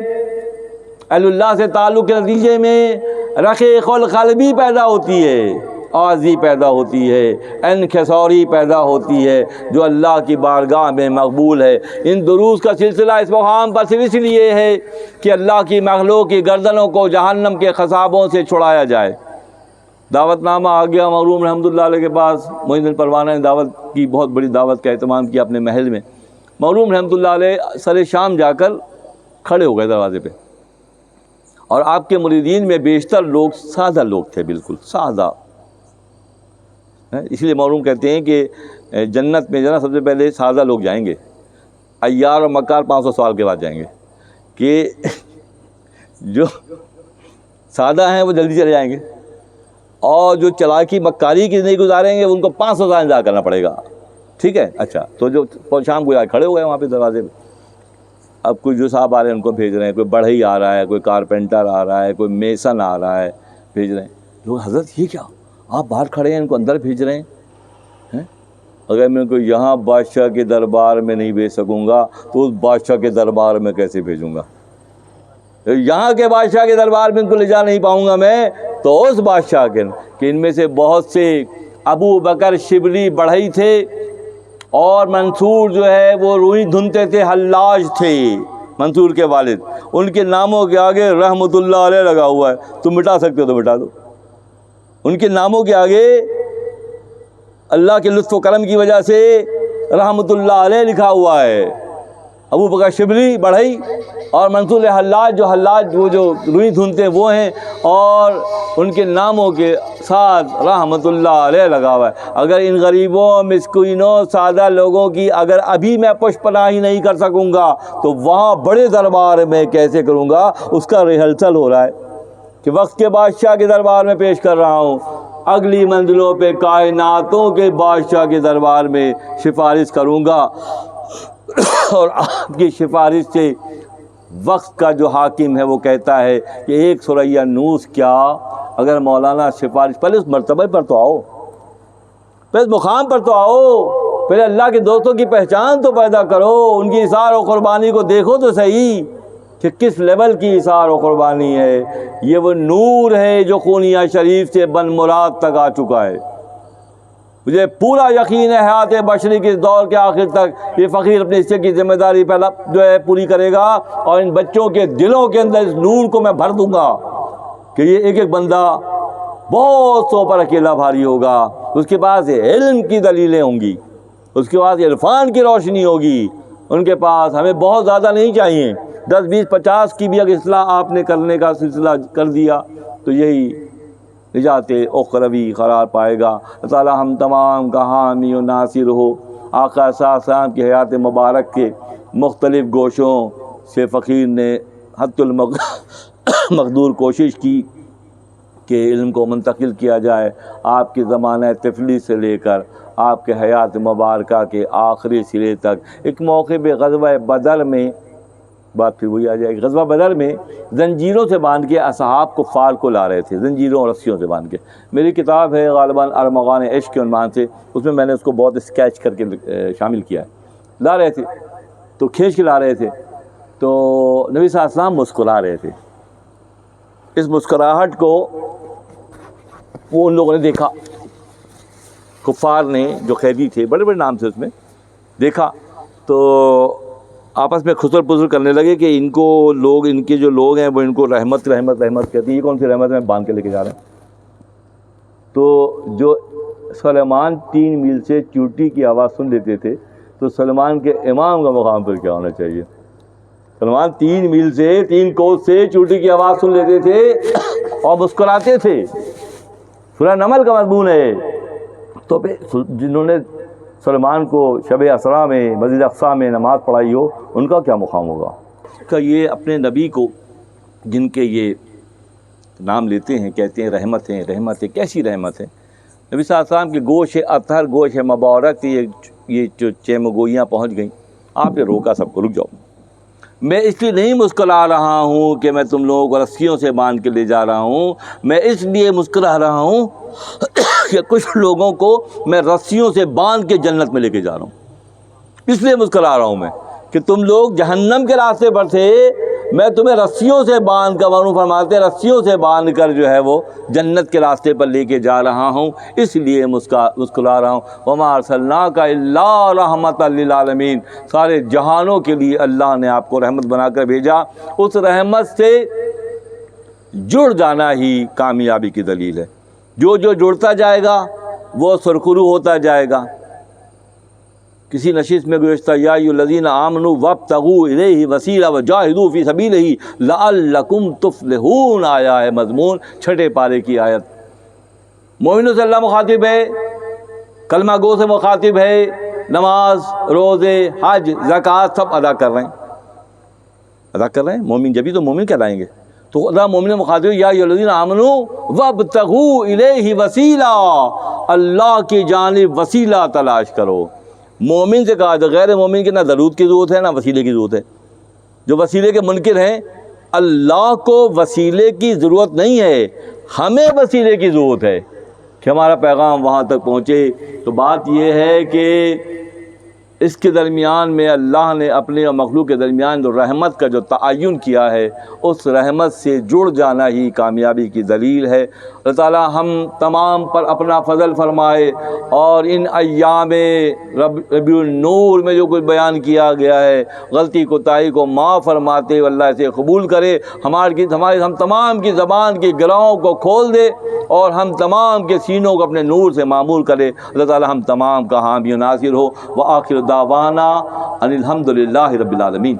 اللہ سے تعلق کے نتیجے میں رقیق القلبی پیدا ہوتی ہے، عاجزی پیدا ہوتی ہے، انکساری پیدا ہوتی ہے، جو اللہ کی بارگاہ میں مقبول ہے. ان دروس کا سلسلہ اس مقام پر صرف اس لیے ہے کہ اللہ کی مخلوق کی گردنوں کو جہنم کے خصابوں سے چھڑایا جائے. دعوت نامہ آ گیا مرحوم رحمۃ اللہ علیہ کے پاس. معین الدین پروانہ نے دعوت کی، بہت بڑی دعوت کا اہتمام کیا اپنے محل میں. مرحوم رحمۃ اللہ علیہ سر شام جا کر کھڑے ہو گئے دروازے پہ، اور آپ کے مریدین میں بیشتر لوگ سادہ لوگ تھے، بالکل سادہ. اس لیے مرحوم کہتے ہیں کہ جنت میں جانا سب سے پہلے سادہ لوگ جائیں گے. عیار اور مکار 500 سال کے بعد جائیں گے، کہ جو سادہ ہیں وہ جلدی چلے جائیں گے، اور جو چلاکی مکاری کی زندگی گزاریں گے ان کو 500 سال انتظار کرنا پڑے گا. ٹھیک ہے؟ اچھا، تو جو شام کو کھڑے ہوئے ہیں وہاں پہ دروازے پہ. اب کوئی جو صاحب آ رہے ہیں ان کو بھیج رہے ہیں، کوئی بڑھئی آ رہا ہے، کوئی کارپینٹر آ رہا ہے، کوئی میسن آ رہا ہے، بھیج رہے ہیں. لوگ حضرت یہ کیا، آپ باہر کھڑے ہیں ان کو اندر بھیج رہے ہیں؟ اگر میں ان کو یہاں بادشاہ کے دربار میں نہیں بھیج سکوں گا تو اس بادشاہ کے دربار میں کیسے بھیجوں گا؟ یہاں کے بادشاہ کے دربار میں ان کو لے جا نہیں پاؤں گا میں، تو اس بادشاہ کے، کہ ان میں سے بہت سے ابو بکر شبلی بڑھئی تھے، اور منصور جو ہے وہ روئی دھنتے تھے، حلاج تھے منصور کے والد. ان کے ناموں کے آگے رحمۃ اللہ علیہ لگا ہوا ہے. تم مٹا سکتے ہو تو مٹا دو. ان کے ناموں کے آگے اللہ کے لطف و کرم کی وجہ سے رحمۃ اللہ علیہ لکھا ہوا ہے. ابو بکر شبلی بڑھئی اور منصور حلاج، جو حلاج وہ جو روئی دھنتے وہ ہیں، اور ان کے ناموں کے ساتھ رحمۃ اللہ علیہ لگا ہوا ہے. اگر ان غریبوں، مسکینوں، سادہ لوگوں کی اگر ابھی میں پشت پناہی نہیں کر سکوں گا تو وہاں بڑے دربار میں کیسے کروں گا؟ اس کا ریہرسل ہو رہا ہے کہ وقت کے بادشاہ کے دربار میں پیش کر رہا ہوں، اگلی منزلوں پہ کائناتوں کے بادشاہ کے دربار میں سفارش کروں گا. اور آپ کی سفارش سے وقت کا جو حاکم ہے وہ کہتا ہے کہ ایک ثریہ نوس کیا، اگر مولانا سفارش، پہلے اس مرتبہ پر تو آؤ، پہلے اس مقام پر تو آؤ، پہلے اللہ کے دوستوں کی پہچان تو پیدا کرو، ان کی اثار و قربانی کو دیکھو تو صحیح کہ کس لیول کی اثار و قربانی ہے. یہ وہ نور ہے جو خونیہ شریف سے بن مراد تک آ چکا ہے. مجھے پورا یقین ہے حیات بشری کے دور کے آخر تک یہ فقیر اپنے حصے کی ذمہ داری پہلا جو ہے پوری کرے گا، اور ان بچوں کے دلوں کے اندر اس نور کو میں بھر دوں گا کہ یہ ایک ایک بندہ بہت سو پر اکیلا بھاری ہوگا. اس کے پاس علم کی دلیلیں ہوں گی، اس کے پاس عرفان کی روشنی ہوگی. ان کے پاس ہمیں بہت زیادہ نہیں چاہیے، 10 20 50 کی بھی اگر اصلاح آپ نے کرنے کا سلسلہ کر دیا تو یہی نجات اخروی قرار پائے گا. اللہ تعالیٰ ہم تمام کا حامی و ناصر ہو. آقا صلی اللہ علیہ وسلم کی حیات مبارک کے مختلف گوشوں سے فقیر نے حد المقدور کوشش کی کہ علم کو منتقل کیا جائے. آپ کے زمانہ طفلی سے لے کر آپ کے حیات مبارکہ کے آخری سرے تک. ایک موقع پہ غزوہ بدر میں بات پھر وہی آ جائے گی۔ غزوہ بدر میں زنجیروں سے باندھ کے اصحاب کفار کو لا رہے تھے، زنجیروں اور رسیوں سے باندھ کے۔ میری کتاب ہے غالباً ارمغان عشق کے عنوان سے، اس میں نے اس کو بہت اسکیچ کر کے شامل کیا ہے۔ لا رہے تھے تو کھینچ کے لا رہے تھے، تو نبی صلی اللہ علیہ وسلم مسکرا رہے تھے۔ اس مسکراہٹ کو وہ ان لوگوں نے دیکھا، کفار نے جو قیدی تھے، بڑے بڑے نام تھے اس میں، دیکھا تو آپس میں خسر پسر کرنے لگے کہ ان کو لوگ، ان کے جو لوگ ہیں وہ ان کو رحمت رحمت رحمت کہتے ہیں، یہ کون سی رحمت میں باندھ کے لے کے جا رہے ہیں۔ تو جو سلیمان 3 میل سے چیوٹی کی آواز سن لیتے تھے، تو سلمان کے امام کا مقام پر کیا ہونا چاہیے؟ سلمان 3 میل سے، 3 کوس سے چیوٹی کی آواز سن لیتے تھے اور مسکراتے تھے۔ سورہ نمل کا مضمون ہے۔ تو پھر جنہوں نے سلمان کو شب اسریٰ میں مسجد اقصیٰ میں نماز پڑھائی ہو، ان کا کیا مقام ہوگا؟ کہ یہ اپنے نبی کو، جن کے یہ نام لیتے ہیں، کہتے ہیں رحمت ہیں، رحمت ہے، کیسی رحمت ہے؟ نبی صلی اللہ علیہ وسلم کے گوش اطہر، گوش مبارک، یہ جو چیمگوئیاں پہنچ گئیں، آپ نے روکا سب کو، رک جاؤ، میں اس لیے نہیں مسکرا رہا ہوں کہ میں تم لوگوں کو رسیوں سے باندھ کے لے جا رہا ہوں، میں اس لیے مسکرا رہا ہوں کہ کچھ لوگوں کو میں رسیوں سے باندھ کے جنت میں لے کے جا رہا ہوں۔ اس لیے مسکرا رہا ہوں میں کہ تم لوگ جہنم کے راستے پر تھے، میں تمہیں رسیوں سے باندھ کر، معروف فرماتے ہیں رسیوں سے باندھ کر جو ہے وہ جنت کے راستے پر لے کے جا رہا ہوں، اس لیے مسکرا رہا ہوں۔ وما ارسلناک الا رحمۃ للعالمین، سارے جہانوں کے لیے اللہ نے آپ کو رحمت بنا کر بھیجا۔ اس رحمت سے جڑ جانا ہی کامیابی کی دلیل ہے۔ جو جڑتا جائے گا وہ سرخرو ہوتا جائے گا۔ کسی نشست میں گزشتہ یا ایھا الذین آمنوا وابتغوا الیہ وسیلہ وجاہدوا فی سبیلہ لعلکم تفلحون آیا ہے مضمون 6 پارے کی آیت۔ مومنوں سے اللہ مخاطب ہے، کلمہ گو سے مخاطب ہے، نماز، روزے، حج، زکوٰۃ سب ادا کر رہے ہیں، مومن جبھی تو مومن کہلائیں گے۔ تو اللہ مومن مخاطب ہے، یا ایھا الذین آمنوا وابتغوا الیہ وسیلہ، اللہ کی جانب وسیلہ تلاش کرو۔ مومن سے کہا، غیر مومن کی نہ درود کی ضرورت ہے نہ وسیلے کی ضرورت ہے۔ جو وسیلے کے منکر ہیں، اللہ کو وسیلے کی ضرورت نہیں ہے، ہمیں وسیلے کی ضرورت ہے کہ ہمارا پیغام وہاں تک پہنچے۔ تو بات یہ ہے کہ اس کے درمیان میں اللہ نے اپنے اور مخلوق کے درمیان جو رحمت کا جو تعین کیا ہے، اس رحمت سے جڑ جانا ہی کامیابی کی دلیل ہے۔ اللہ تعالیٰ ہم تمام پر اپنا فضل فرمائے، اور ان ایام ربیع النور میں جو کچھ بیان کیا گیا ہے، غلطی کوتاہی کو معاف فرماتے ہوئے اللہ سے قبول کرے، ہم تمام کی زبان کے گرہوں کو کھول دے، اور ہم تمام کے سینوں کو اپنے نور سے معمور کرے۔ اللہ تعالیٰ ہم تمام کا حامی و ناصر ہو۔ وآخر دعوانا ان الحمد للہ رب العالمین۔